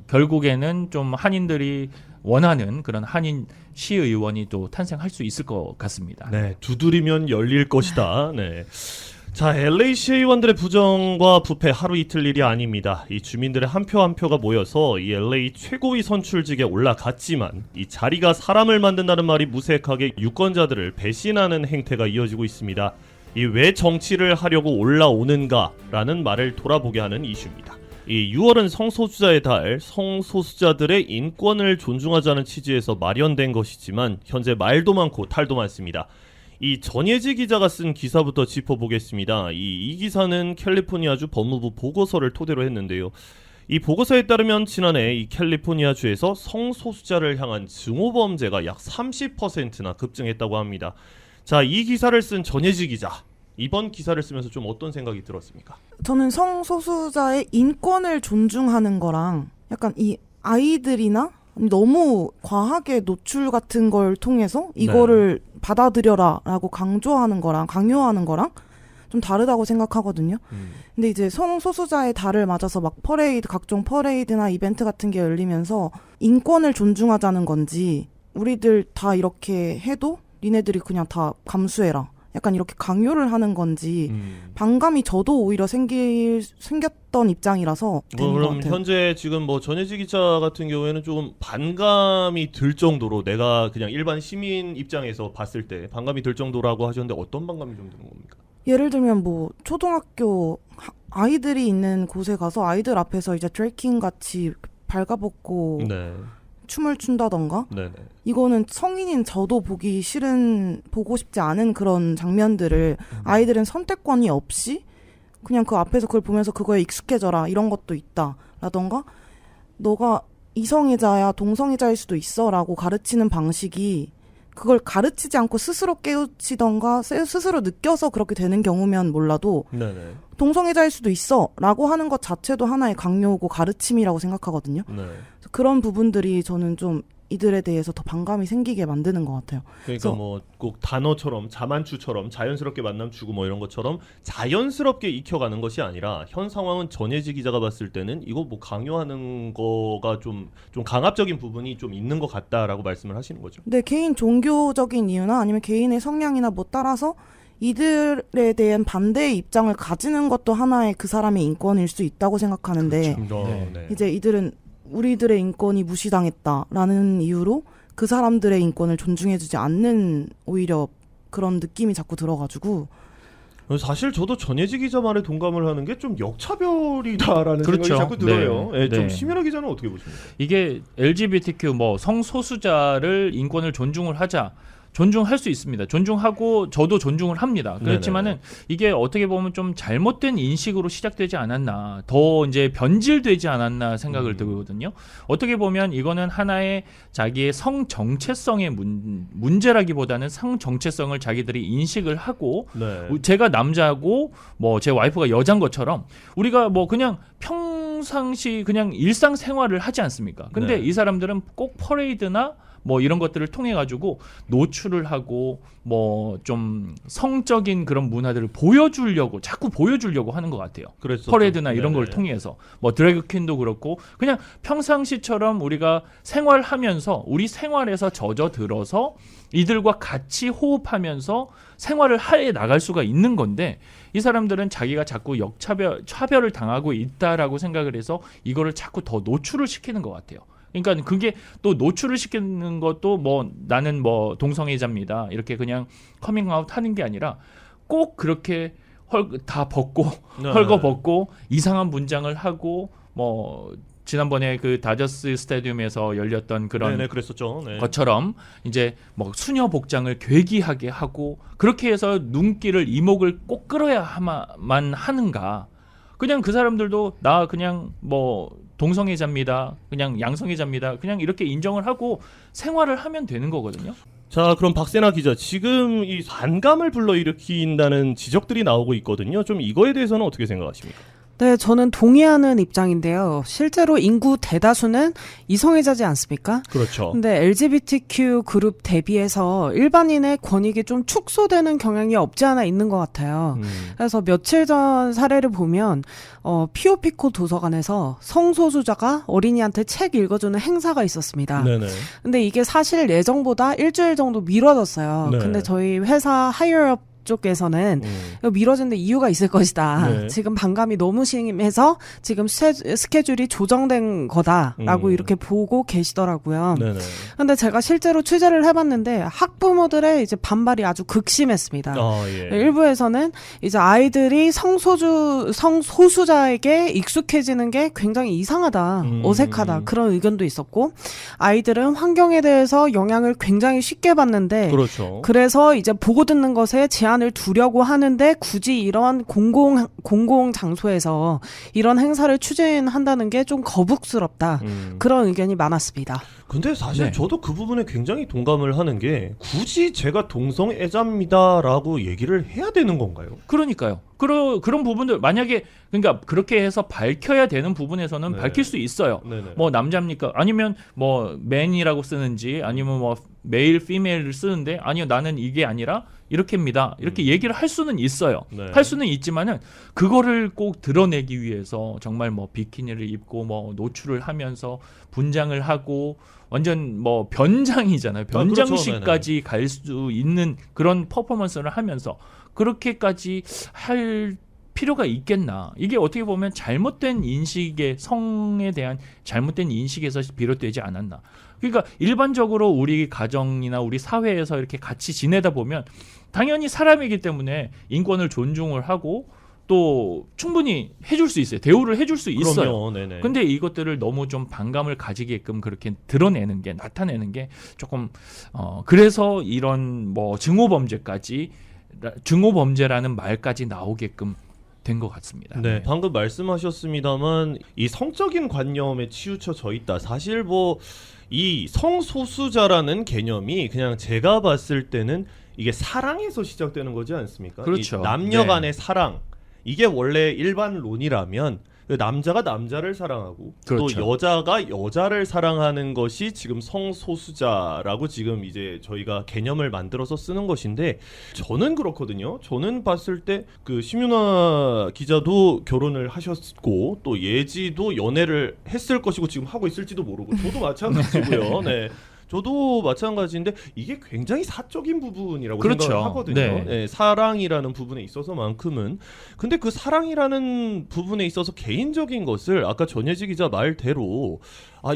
Speaker 2: 결국에는 좀 한인들이 원하는 그런 한인 시의원이 또 탄생할 수 있을 것 같습니다.
Speaker 1: 네, 두드리면 열릴 것이다. 네. 자, LA 시의원들의 부정과 부패 하루 이틀 일이 아닙니다. 이 주민들의 한 표 한 표가 모여서 이 LA 최고위 선출직에 올라갔지만, 이 자리가 사람을 만든다는 말이 무색하게 유권자들을 배신하는 행태가 이어지고 있습니다. 이 왜 정치를 하려고 올라오는가라는 말을 돌아보게 하는 이슈입니다. 이 6월은 성소수자의 달, 성소수자들의 인권을 존중하자는 취지에서 마련된 것이지만 현재 말도 많고 탈도 많습니다. 이 전예지 기자가 쓴 기사부터 짚어보겠습니다. 이 기사는 캘리포니아주 법무부 보고서를 토대로 했는데요. 이 보고서에 따르면 지난해 이 캘리포니아주에서 성소수자를 향한 증오범죄가 약 30%나 급증했다고 합니다. 자, 이 기사를 쓴 전예지 기자, 이번 기사를 쓰면서 좀 어떤 생각이 들었습니까?
Speaker 4: 저는 성소수자의 인권을 존중하는 거랑 약간 이 아이들이나 너무 과하게 노출 같은 걸 통해서 이거를 받아들여라라고 강요하는 거랑 좀 다르다고 생각하거든요. 근데 이제 성소수자의 달을 맞아서 막 각종 퍼레이드나 이벤트 같은 게 열리면서 인권을 존중하자는 건지 우리들 다 이렇게 해도 니네들이 그냥 다 감수해라. 약간 이렇게 강요를 하는 건지 반감이 저도 오히려 생겼던 입장이라서 되는 것
Speaker 1: 그럼
Speaker 4: 같아요.
Speaker 1: 현재 지금 뭐 전혜지 기자 같은 경우에는 조금 반감이 들 정도로 내가 그냥 일반 시민 입장에서 봤을 때 반감이 들 정도라고 하셨는데 어떤 반감이 좀 드는 겁니까?
Speaker 4: 예를 들면 뭐 초등학교 아이들이 있는 곳에 가서 아이들 앞에서 이제 드래킹 같이 발가벗고
Speaker 1: 네.
Speaker 4: 춤을 춘다던가
Speaker 1: 네네.
Speaker 4: 이거는 성인인 저도 보고 싶지 않은 그런 장면들을 아이들은 선택권이 없이 그냥 그 앞에서 그걸 보면서 그거에 익숙해져라 이런 것도 있다라던가 너가 이성애자야 동성애자일 수도 있어라고 가르치는 방식이 그걸 가르치지 않고 스스로 깨우치던가 스스로 느껴서 그렇게 되는 경우면 몰라도
Speaker 1: 네네.
Speaker 4: 동성애자일 수도 있어라고 하는 것 자체도 하나의 강요고 가르침이라고 생각하거든요.
Speaker 1: 네.
Speaker 4: 그런 부분들이 저는 좀 이들에 대해서 더 반감이 생기게 만드는 것 같아요.
Speaker 1: 그러니까
Speaker 4: 그래서
Speaker 1: 뭐 꼭 단어처럼 자만추처럼 자연스럽게 만남 주고 뭐 이런 것처럼 자연스럽게 익혀가는 것이 아니라 현 상황은 전혜지 기자가 봤을 때는 이거 뭐 강요하는 거가 좀 강압적인 부분이 좀 있는 것 같다라고 말씀을 하시는 거죠.
Speaker 4: 근데 개인 종교적인 이유나 아니면 개인의 성향이나 뭐 따라서 이들에 대한 반대의 입장을 가지는 것도 하나의 그 사람의 인권일 수 있다고 생각하는데
Speaker 1: 그렇죠.
Speaker 2: 네.
Speaker 4: 이제 이들은 우리들의 인권이 무시당했다라는 이유로 그 사람들의 인권을 존중해주지 않는 오히려 그런 느낌이 자꾸 들어가지고
Speaker 1: 사실 저도 전혜지 기자 말에 동감을 하는 게 좀 역차별이다라는
Speaker 2: 그렇죠.
Speaker 1: 생각이 자꾸 들어요.
Speaker 2: 네.
Speaker 1: 예, 좀
Speaker 2: 네.
Speaker 1: 심연아 기자는 어떻게 보십니까?
Speaker 2: 이게 LGBTQ 뭐 성소수자를 인권을 존중할 수 있습니다. 존중하고 저도 존중을 합니다. 그렇지만은 이게 어떻게 보면 좀 잘못된 인식으로 시작되지 않았나, 더 이제 변질되지 않았나 생각을 들거든요. 어떻게 보면 이거는 하나의 자기의 성 정체성의 문제라기보다는 성 정체성을 자기들이 인식을 하고
Speaker 1: 네.
Speaker 2: 제가 남자고 뭐 제 와이프가 여자인 것처럼 우리가 뭐 그냥 평상시 그냥 일상생활을 하지 않습니까? 근데
Speaker 1: 네.
Speaker 2: 이 사람들은 꼭 퍼레이드나 뭐 이런 것들을 통해 가지고 노출을 하고 뭐 좀 성적인 그런 문화들을 자꾸 보여주려고 하는 것 같아요.
Speaker 1: 그랬었죠.
Speaker 2: 퍼레이드나 이런 걸
Speaker 1: 네네.
Speaker 2: 통해서 뭐 드래그 퀸도 그렇고 그냥 평상시처럼 우리가 생활하면서 우리 생활에서 젖어들어서 이들과 같이 호흡하면서 생활을 해 나갈 수가 있는 건데 이 사람들은 자기가 자꾸 차별을 당하고 있다라고 생각을 해서 이거를 자꾸 더 노출을 시키는 것 같아요. 그러니까 그게 또 노출을 시키는 것도 뭐 나는 뭐 동성애자입니다. 이렇게 그냥 커밍아웃 하는 게 아니라 꼭 그렇게 다 벗고
Speaker 1: 네.
Speaker 2: 헐거벗고 이상한 문장을 하고 뭐 지난번에 그 다저스 스타디움에서 열렸던 그런
Speaker 1: 네네 그랬었죠. 네.
Speaker 2: 것처럼 이제 뭐 수녀 복장을 괴기하게 하고 그렇게 해서 눈길을 이목을 꼭 끌어야만 하는가? 그냥 그 사람들도 나 그냥 뭐 동성애자입니다. 그냥 양성애자입니다. 그냥 이렇게 인정을 하고 생활을 하면 되는 거거든요.
Speaker 1: 자, 그럼 박세나 기자, 지금 이 반감을 불러일으킨다는 지적들이 나오고 있거든요. 좀 이거에 대해서는 어떻게 생각하십니까?
Speaker 3: 네, 저는 동의하는 입장인데요. 실제로 인구 대다수는 이성애자지 않습니까?
Speaker 1: 그렇죠.
Speaker 3: 근데 LGBTQ 그룹 대비해서 일반인의 권익이 좀 축소되는 경향이 없지 않아 있는 것 같아요. 그래서 며칠 전 사례를 보면 피오피코 도서관에서 성소수자가 어린이한테 책 읽어주는 행사가 있었습니다.
Speaker 1: 네네.
Speaker 3: 근데 이게 사실 예정보다 일주일 정도 미뤄졌어요.
Speaker 1: 네.
Speaker 3: 근데 저희 회사 하이어업 쪽에서는 이거 미뤄진데 이유가 있을 것이다.
Speaker 1: 네.
Speaker 3: 지금 반감이 너무 심해서 지금 스케줄이 조정된 거다라고 이렇게 보고 계시더라고요.
Speaker 1: 네네.
Speaker 3: 근데 제가 실제로 취재를 해봤는데 학부모들의 이제 반발이 아주 극심했습니다.
Speaker 1: 아, 예.
Speaker 3: 일부에서는 이제 아이들이 성소수자에게 익숙해지는 게 굉장히 이상하다, 어색하다 그런 의견도 있었고, 아이들은 환경에 대해서 영향을 굉장히 쉽게 받는데
Speaker 1: 그렇죠.
Speaker 3: 그래서 이제 보고 듣는 것에 제한을 두려고 하는데 굳이 이런 공공 장소에서 이런 행사를 추진한다는 게 좀 거북스럽다. 그런 의견이 많았습니다.
Speaker 1: 근데 사실
Speaker 2: 네.
Speaker 1: 저도 그 부분에 굉장히 동감을 하는 게 굳이 제가 동성애자입니다라고 얘기를 해야 되는 건가요?
Speaker 2: 그러니까요. 그런 부분들 만약에 그러니까 그렇게 해서 밝혀야 되는 부분에서는
Speaker 1: 네.
Speaker 2: 밝힐 수 있어요.
Speaker 1: 네네.
Speaker 2: 뭐 남자입니까? 아니면 뭐 맨이라고 쓰는지 아니면 뭐 메일, 피메일을 쓰는데 아니요 나는 이게 아니라 이렇게입니다. 이렇게 얘기를 할 수는 있어요.
Speaker 1: 네.
Speaker 2: 할 수는 있지만은 그거를 꼭 드러내기 위해서 정말 뭐 비키니를 입고 뭐 노출을 하면서 분장을 하고 완전 뭐 변장이잖아요. 변장식까지 갈 수 있는 그런 퍼포먼스를 하면서 그렇게까지 할 필요가 있겠나. 이게 어떻게 보면 잘못된 인식의 성에 대한 잘못된 인식에서 비롯되지 않았나. 그러니까 일반적으로 우리 가정이나 우리 사회에서 이렇게 같이 지내다 보면 당연히 사람이기 때문에 인권을 존중을 하고 또 충분히 해줄 수 있어요. 대우를 해줄 수 있어요.
Speaker 1: 그럼요. 네네.
Speaker 2: 근데 이것들을 너무 좀 반감을 가지게끔 그렇게 드러내는 게 나타내는 게 조금 그래서 이런 뭐 증오범죄라는 말까지 나오게끔 된 것 같습니다.
Speaker 1: 네, 방금 말씀하셨습니다만 이 성적인 관념에 치우쳐져 있다. 사실 뭐 이 성소수자라는 개념이 그냥 제가 봤을 때는 이게 사랑에서 시작되는 거지 않습니까?
Speaker 2: 그렇죠.
Speaker 1: 이 남녀
Speaker 2: 네.
Speaker 1: 간의 사랑 이게 원래 일반론이라면 그 남자가 남자를 사랑하고
Speaker 2: 그렇죠.
Speaker 1: 또 여자가 여자를 사랑하는 것이 지금 성소수자라고 지금 이제 저희가 개념을 만들어서 쓰는 것인데 저는 그렇거든요. 저는 봤을 때 그 심윤아 기자도 결혼을 하셨고 또 예지도 연애를 했을 것이고 지금 하고 있을지도 모르고 저도 마찬가지고요. 네. 저도 마찬가지인데 이게 굉장히 사적인 부분이라고
Speaker 2: 그렇죠.
Speaker 1: 생각을 하거든요.
Speaker 2: 네.
Speaker 1: 네, 사랑이라는 부분에 있어서만큼은. 근데 그 사랑이라는 부분에 있어서 개인적인 것을 아까 전예지 기자 말대로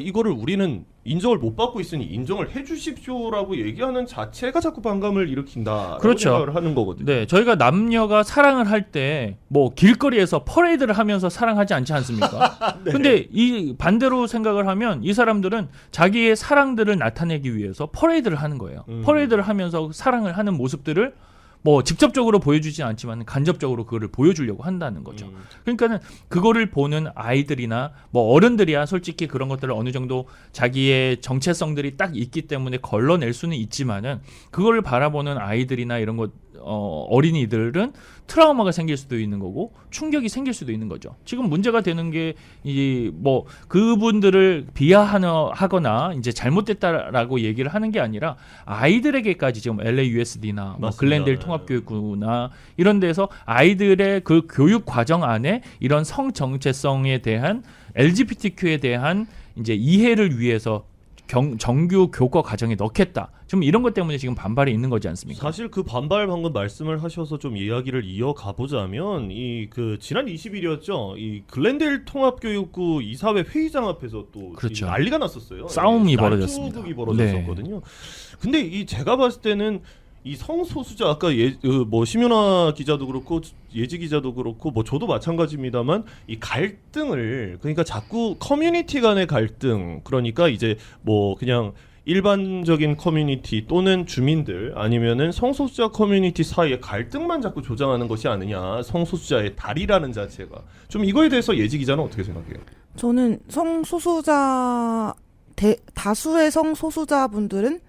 Speaker 1: 이거를 우리는 인정을 못 받고 있으니 인정을 해주십시오라고 얘기하는 자체가 자꾸 반감을 일으킨다라고
Speaker 2: 그렇죠.
Speaker 1: 생각을 하는 거거든요.
Speaker 2: 네, 저희가 남녀가 사랑을 할 때 뭐 길거리에서 퍼레이드를 하면서 사랑하지 않지 않습니까?
Speaker 1: 네.
Speaker 2: 근데 이 반대로 생각을 하면 이 사람들은 자기의 사랑들을 나타내기 위해서 퍼레이드를 하는 거예요. 퍼레이드를 하면서 사랑을 하는 모습들을 뭐 직접적으로 보여주지 않지만 간접적으로 그거를 보여주려고 한다는 거죠. 그러니까는 그거를 보는 아이들이나 뭐 어른들이야 솔직히 그런 것들을 어느 정도 자기의 정체성들이 딱 있기 때문에 걸러낼 수는 있지만은 그거를 바라보는 아이들이나 이런 것 어린이들은 트라우마가 생길 수도 있는 거고 충격이 생길 수도 있는 거죠. 지금 문제가 되는 게 이 뭐 그분들을 비하하거나 이제 잘못됐다라고 얘기를 하는 게 아니라 아이들에게까지 지금 LAUSD나 뭐 글렌데일 통합교육구나 이런 데서 아이들의 그 교육 과정 안에 이런 성 정체성에 대한 LGBTQ에 대한 이제 이해를 위해서 정규 교과 과정에 넣겠다. 좀 이런 것 때문에 지금 반발이 있는 거지 않습니까?
Speaker 1: 사실 그 반발 방금 말씀을 하셔서 좀 이야기를 이어가 보자면 이 그 지난 20일이었죠. 이 글렌데일 통합교육구 이사회 회의장 앞에서 또
Speaker 2: 그렇죠.
Speaker 1: 난리가 났었어요.
Speaker 2: 싸움이 벌어졌습니다.
Speaker 1: 난투극이 벌어졌었거든요. 근데 이 제가 봤을 때는 이 성소수자 아까 뭐 심윤아 기자도 그렇고 예지 기자도 그렇고 뭐 저도 마찬가지입니다만 이 갈등을 그러니까 자꾸 커뮤니티 간의 갈등 그러니까 이제 뭐 그냥 일반적인 커뮤니티 또는 주민들 아니면은 성소수자 커뮤니티 사이의 갈등만 자꾸 조장하는 것이 아니냐 성소수자의 달이라는 자체가 좀 이거에 대해서 예지 기자는 어떻게 생각해요?
Speaker 4: 저는 다수의 성소수자분들은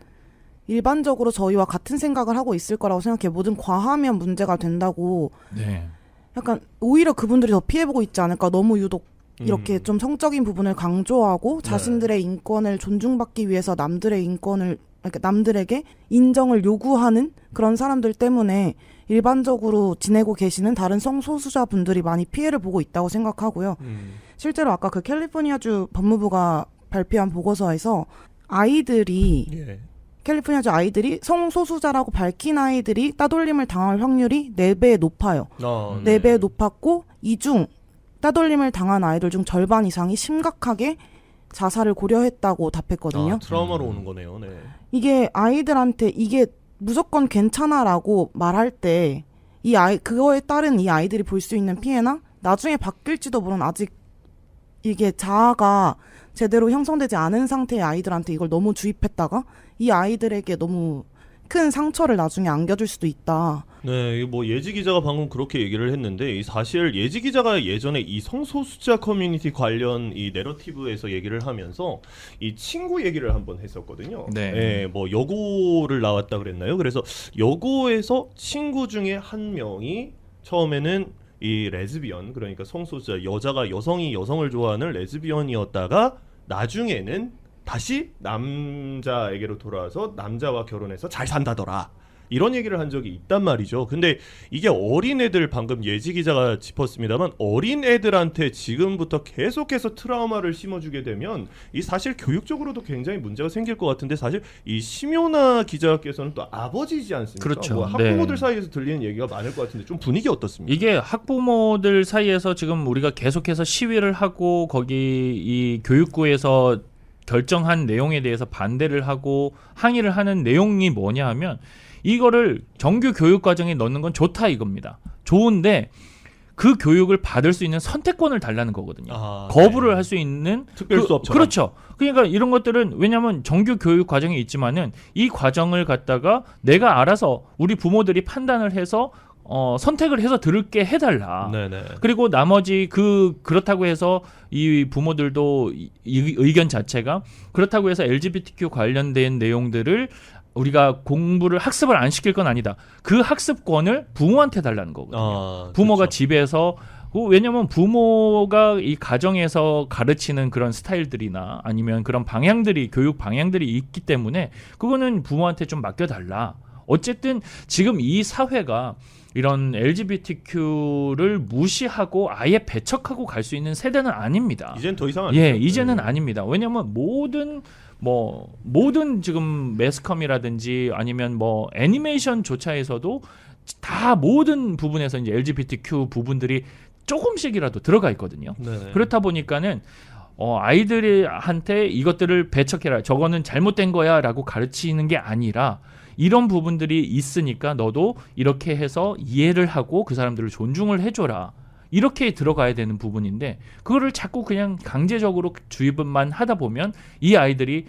Speaker 4: 일반적으로 저희와 같은 생각을 하고 있을 거라고 생각해요. 뭐든 과하면 문제가 된다고.
Speaker 2: 네. 약간
Speaker 4: 오히려 그분들이 더 피해보고 있지 않을까. 너무 유독 이렇게 좀 성적인 부분을 강조하고 자신들의 인권을 존중받기 위해서 남들에게 인정을 요구하는 그런 사람들 때문에 일반적으로 지내고 계시는 다른 성소수자분들이 많이 피해를 보고 있다고 생각하고요. 실제로 아까 그 캘리포니아주 법무부가 발표한 보고서에서 캘리포니아주 아이들이 성소수자라고 밝힌 아이들이 따돌림을 당할 확률이 4배 높아요. 4배 높았고 이 중 따돌림을 당한 아이들 중 절반 이상이 심각하게 자살을 고려했다고 답했거든요.
Speaker 1: 트라우마로 오는 거네요. 네.
Speaker 4: 이게 아이들한테 이게 무조건 괜찮아라고 말할 때 그거에 따른 이 아이들이 볼 수 있는 피해나 나중에 바뀔지도 모르는 아직 이게 자아가 제대로 형성되지 않은 상태의 아이들한테 이걸 너무 주입했다가 이 아이들에게 너무 큰 상처를 나중에 안겨줄 수도 있다.
Speaker 1: 네, 뭐 예지 기자가 방금 그렇게 얘기를 했는데 사실 예지 기자가 예전에 이 성소수자 커뮤니티 관련 이 내러티브에서 얘기를 하면서 이 친구 얘기를 한번 했었거든요.
Speaker 2: 네.
Speaker 1: 뭐 여고를 나왔다 그랬나요? 그래서 여고에서 친구 중에 한 명이 처음에는 이 레즈비언, 그러니까 성소수자, 여자가 여성이 여성을 좋아하는 레즈비언이었다가 나중에는 다시 남자에게로 돌아와서 남자와 결혼해서 잘 산다더라, 이런 얘기를 한 적이 있단 말이죠. 근데 이게 어린애들, 방금 예지 기자가 짚었습니다만 어린애들한테 지금부터 계속해서 트라우마를 심어주게 되면 이 사실 교육적으로도 굉장히 문제가 생길 것 같은데, 사실 이 심효나 기자께서는 또 아버지지 않습니까?
Speaker 2: 그렇죠.
Speaker 1: 뭐 학부모들
Speaker 2: 네.
Speaker 1: 사이에서 들리는 얘기가 많을 것 같은데 좀 분위기 어떻습니까?
Speaker 2: 이게 학부모들 사이에서 지금 우리가 계속해서 시위를 하고 거기 이 교육부에서 결정한 내용에 대해서 반대를 하고 항의를 하는 내용이 뭐냐 하면, 이거를 정규 교육 과정에 넣는 건 좋다 이겁니다. 좋은데 그 교육을 받을 수 있는 선택권을 달라는 거거든요. 거부를 할 수 있는
Speaker 1: 특별 수업처럼.
Speaker 2: 그렇죠. 그러니까 이런 것들은, 왜냐하면 정규 교육 과정이 있지만은 이 과정을 갖다가 내가 알아서 우리 부모들이 판단을 해서 선택을 해서 들을게 해달라.
Speaker 1: 네네.
Speaker 2: 그리고 나머지 그렇다고 해서 이 부모들도 이 의견 자체가 그렇다고 해서 LGBTQ 관련된 내용들을 우리가 학습을 안 시킬 건 아니다. 그 학습권을 부모한테 달라는 거거든요. 부모가
Speaker 1: 그렇죠.
Speaker 2: 집에서, 왜냐면 부모가 이 가정에서 가르치는 그런 스타일들이나 아니면 그런 방향들이, 교육 방향들이 있기 때문에 그거는 부모한테 좀 맡겨달라. 어쨌든 지금 이 사회가 이런 LGBTQ를 무시하고 아예 배척하고 갈 수 있는 세대는 아닙니다.
Speaker 1: 이젠 더 이상 아니죠.
Speaker 2: 예, 이제는 아닙니다. 왜냐면 모든 지금 매스컴이라든지 아니면 뭐 애니메이션조차에서도 다 모든 부분에서 이제 LGBTQ 부분들이 조금씩이라도 들어가 있거든요.
Speaker 1: 네네.
Speaker 2: 그렇다 보니까는 아이들한테 이것들을 배척해라, 저거는 잘못된 거야라고 가르치는 게 아니라, 이런 부분들이 있으니까 너도 이렇게 해서 이해를 하고 그 사람들을 존중을 해줘라, 이렇게 들어가야 되는 부분인데, 그거를 자꾸 그냥 강제적으로 주입만 하다 보면 이 아이들이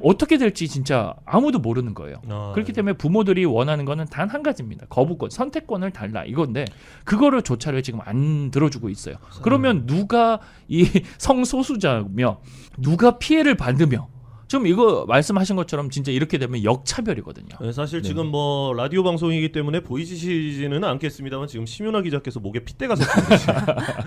Speaker 2: 어떻게 될지 진짜 아무도 모르는 거예요. 그렇기 때문에 부모들이 원하는 거는 단 한 가지입니다. 거부권, 선택권을 달라, 이건데 그거를 조차를 지금 안 들어주고 있어요. 그러면 누가 이 성소수자며 누가 피해를 받으며, 지금 이거 말씀하신 것처럼 진짜 이렇게 되면 역차별이거든요.
Speaker 1: 네, 사실
Speaker 2: 네.
Speaker 1: 지금 뭐 라디오 방송이기 때문에 보이시지는 않겠습니다만 지금 심윤아 기자께서 목에 핏대가 섰습니다.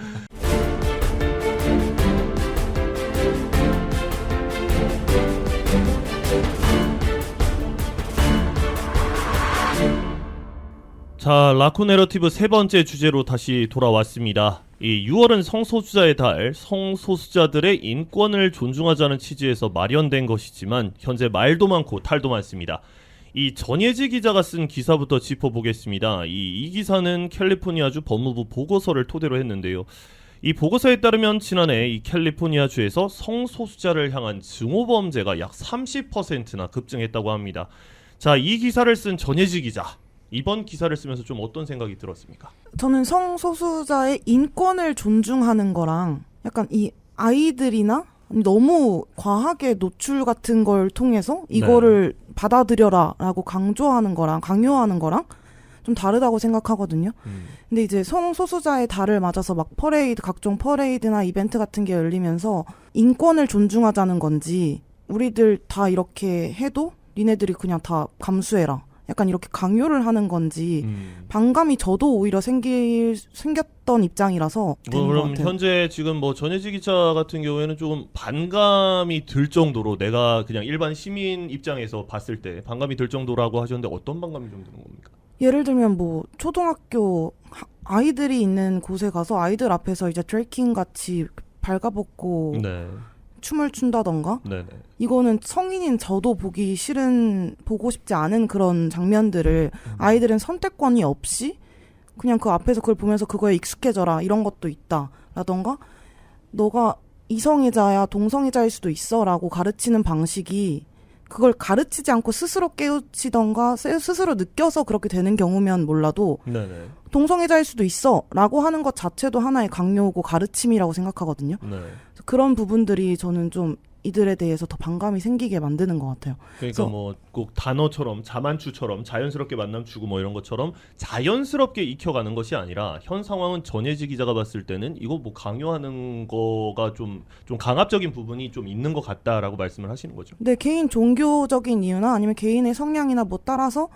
Speaker 1: 자, 라쿠 내러티브 세 번째 주제로 다시 돌아왔습니다. 이 6월은 성소수자의 달, 성소수자들의 인권을 존중하자는 취지에서 마련된 것이지만 현재 말도 많고 탈도 많습니다. 이 전예지 기자가 쓴 기사부터 짚어보겠습니다. 이 기사는 캘리포니아주 법무부 보고서를 토대로 했는데요. 이 보고서에 따르면 지난해 이 캘리포니아주에서 성소수자를 향한 증오범죄가 약 30%나 급증했다고 합니다. 자, 이 기사를 쓴 전예지 기자, 이번 기사를 쓰면서 좀 어떤 생각이 들었습니까?
Speaker 4: 저는 성소수자의 인권을 존중하는 거랑 약간 이 아이들이나 너무 과하게 노출 같은 걸 통해서 이거를 받아들여라라고 강요하는 거랑 좀 다르다고 생각하거든요. 근데 이제 성소수자의 달을 맞아서 막 각종 퍼레이드나 이벤트 같은 게 열리면서 인권을 존중하자는 건지, 우리들 다 이렇게 해도 니네들이 그냥 다 감수해라, 약간 이렇게 강요를 하는 건지 반감이 저도 오히려 생겼던 입장이라서 되는 것
Speaker 1: 그럼
Speaker 4: 같아요.
Speaker 1: 현재 지금 뭐 전혜지 기자 같은 경우에는 좀 반감이 들 정도로, 내가 그냥 일반 시민 입장에서 봤을 때 반감이 들 정도라고 하셨는데 어떤 반감이 좀 드는 겁니까?
Speaker 4: 예를 들면 뭐 초등학교 아이들이 있는 곳에 가서 아이들 앞에서 이제 드래킹 같이 발가벗고
Speaker 1: 네.
Speaker 4: 춤을 춘다던가,
Speaker 1: 네네.
Speaker 4: 이거는 성인인 저도 보고 싶지 않은 그런 장면들을 아이들은 선택권이 없이 그냥 그 앞에서 그걸 보면서 그거에 익숙해져라, 이런 것도 있다 라던가, 너가 이성애자야 동성애자일 수도 있어 라고 가르치는 방식이, 그걸 가르치지 않고 스스로 깨우치던가 스스로 느껴서 그렇게 되는 경우면 몰라도
Speaker 1: 네네.
Speaker 4: 동성애자일 수도 있어 라고 하는 것 자체도 하나의 강요고 가르침이라고 생각하거든요.
Speaker 1: 네.
Speaker 4: 그런 부분들이 저는 좀 이들에 대해서 더 반감이 생기게 만드는 것 같아요.
Speaker 1: 그러니까 뭐 꼭 단어처럼 자만추처럼 자연스럽게 만남 주고 뭐 이런 것처럼 자연스럽게 익혀가는 것이 아니라, 현 상황은 전예지 기자가 봤을 때는 이거 뭐 강요하는 거가 좀 강압적인 부분이 좀 있는 것 같다라고 말씀을 하시는 거죠.
Speaker 4: 네, 개인 종교적인 이유나 아니면 개인의 성향이나 뭐 따라서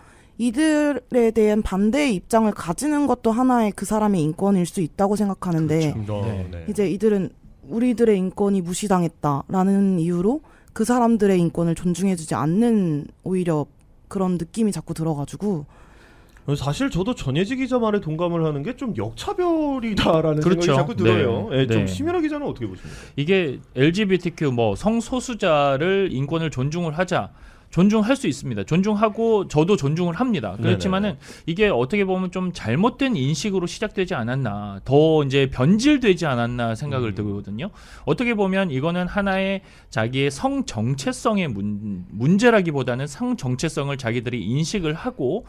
Speaker 4: 이들에 대한 반대의 입장을 가지는 것도 하나의 그 사람의 인권일 수 있다고 생각하는데
Speaker 2: 네.
Speaker 4: 이제 이들은 우리들의 인권이 무시당했다라는 이유로 그 사람들의 인권을 존중해주지 않는 오히려 그런 느낌이 자꾸 들어가지고
Speaker 1: 사실 저도 전예지 기자 말에 동감을 하는 게 좀 역차별이다라는
Speaker 2: 그렇죠.
Speaker 1: 생각이 자꾸 들어요.
Speaker 2: 네.
Speaker 1: 좀
Speaker 2: 네.
Speaker 1: 심연아 기자는 어떻게 보십니까?
Speaker 2: 이게 LGBTQ 뭐 성소수자를 인권을 존중을 하자. 존중할 수 있습니다. 존중하고 저도 존중을 합니다. 그렇지만은 이게 어떻게 보면 좀 잘못된 인식으로 시작되지 않았나, 더 이제 변질되지 않았나 생각을 들거든요. 어떻게 보면 이거는 하나의 자기의 성 정체성의 문제라기보다는 성 정체성을 자기들이 인식을 하고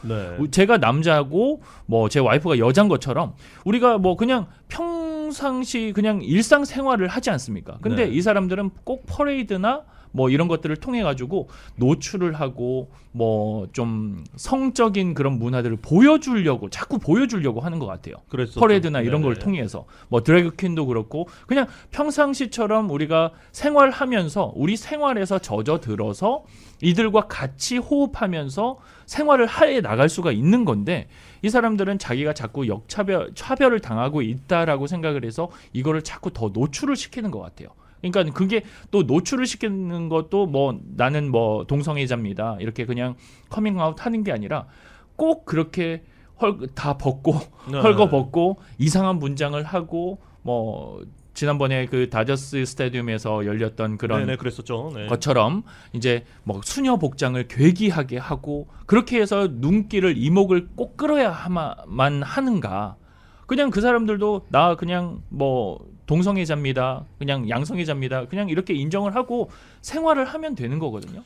Speaker 2: 제가 남자고 뭐 제 와이프가 여자인 것처럼 우리가 뭐 그냥 평상시 그냥 일상생활을 하지 않습니까? 근데 이 사람들은 꼭 퍼레이드나 뭐 이런 것들을 통해 가지고 노출을 하고 뭐 좀 성적인 그런 문화들을 보여주려고 자꾸 보여주려고 하는 것 같아요.
Speaker 1: 그랬었죠.
Speaker 2: 퍼레이드나 이런 걸 통해서 뭐 드래그 퀸도 그렇고 그냥 평상시처럼 우리가 생활하면서 우리 생활에서 젖어들어서 이들과 같이 호흡하면서 생활을 해 나갈 수가 있는 건데 이 사람들은 자기가 자꾸 차별을 당하고 있다라고 생각을 해서 이거를 자꾸 더 노출을 시키는 것 같아요. 그러니까 그게 또 노출을 시키는 것도 뭐 나는 뭐 동성애자입니다. 이렇게 그냥 커밍아웃 하는 게 아니라 꼭 그렇게 다 벗고 헐거벗고 이상한 문장을 하고 뭐 지난번에 그 다저스 스타디움에서 열렸던 그런
Speaker 1: 그랬었죠.
Speaker 2: 것처럼 이제 뭐 수녀 복장을 괴기하게 하고 그렇게 해서 눈길을 이목을 꼭 끌어야만 하는가? 그냥 그 사람들도 나 그냥 뭐 동성애자입니다. 그냥 양성애자입니다. 그냥 이렇게 인정을 하고 생활을 하면 되는 거거든요.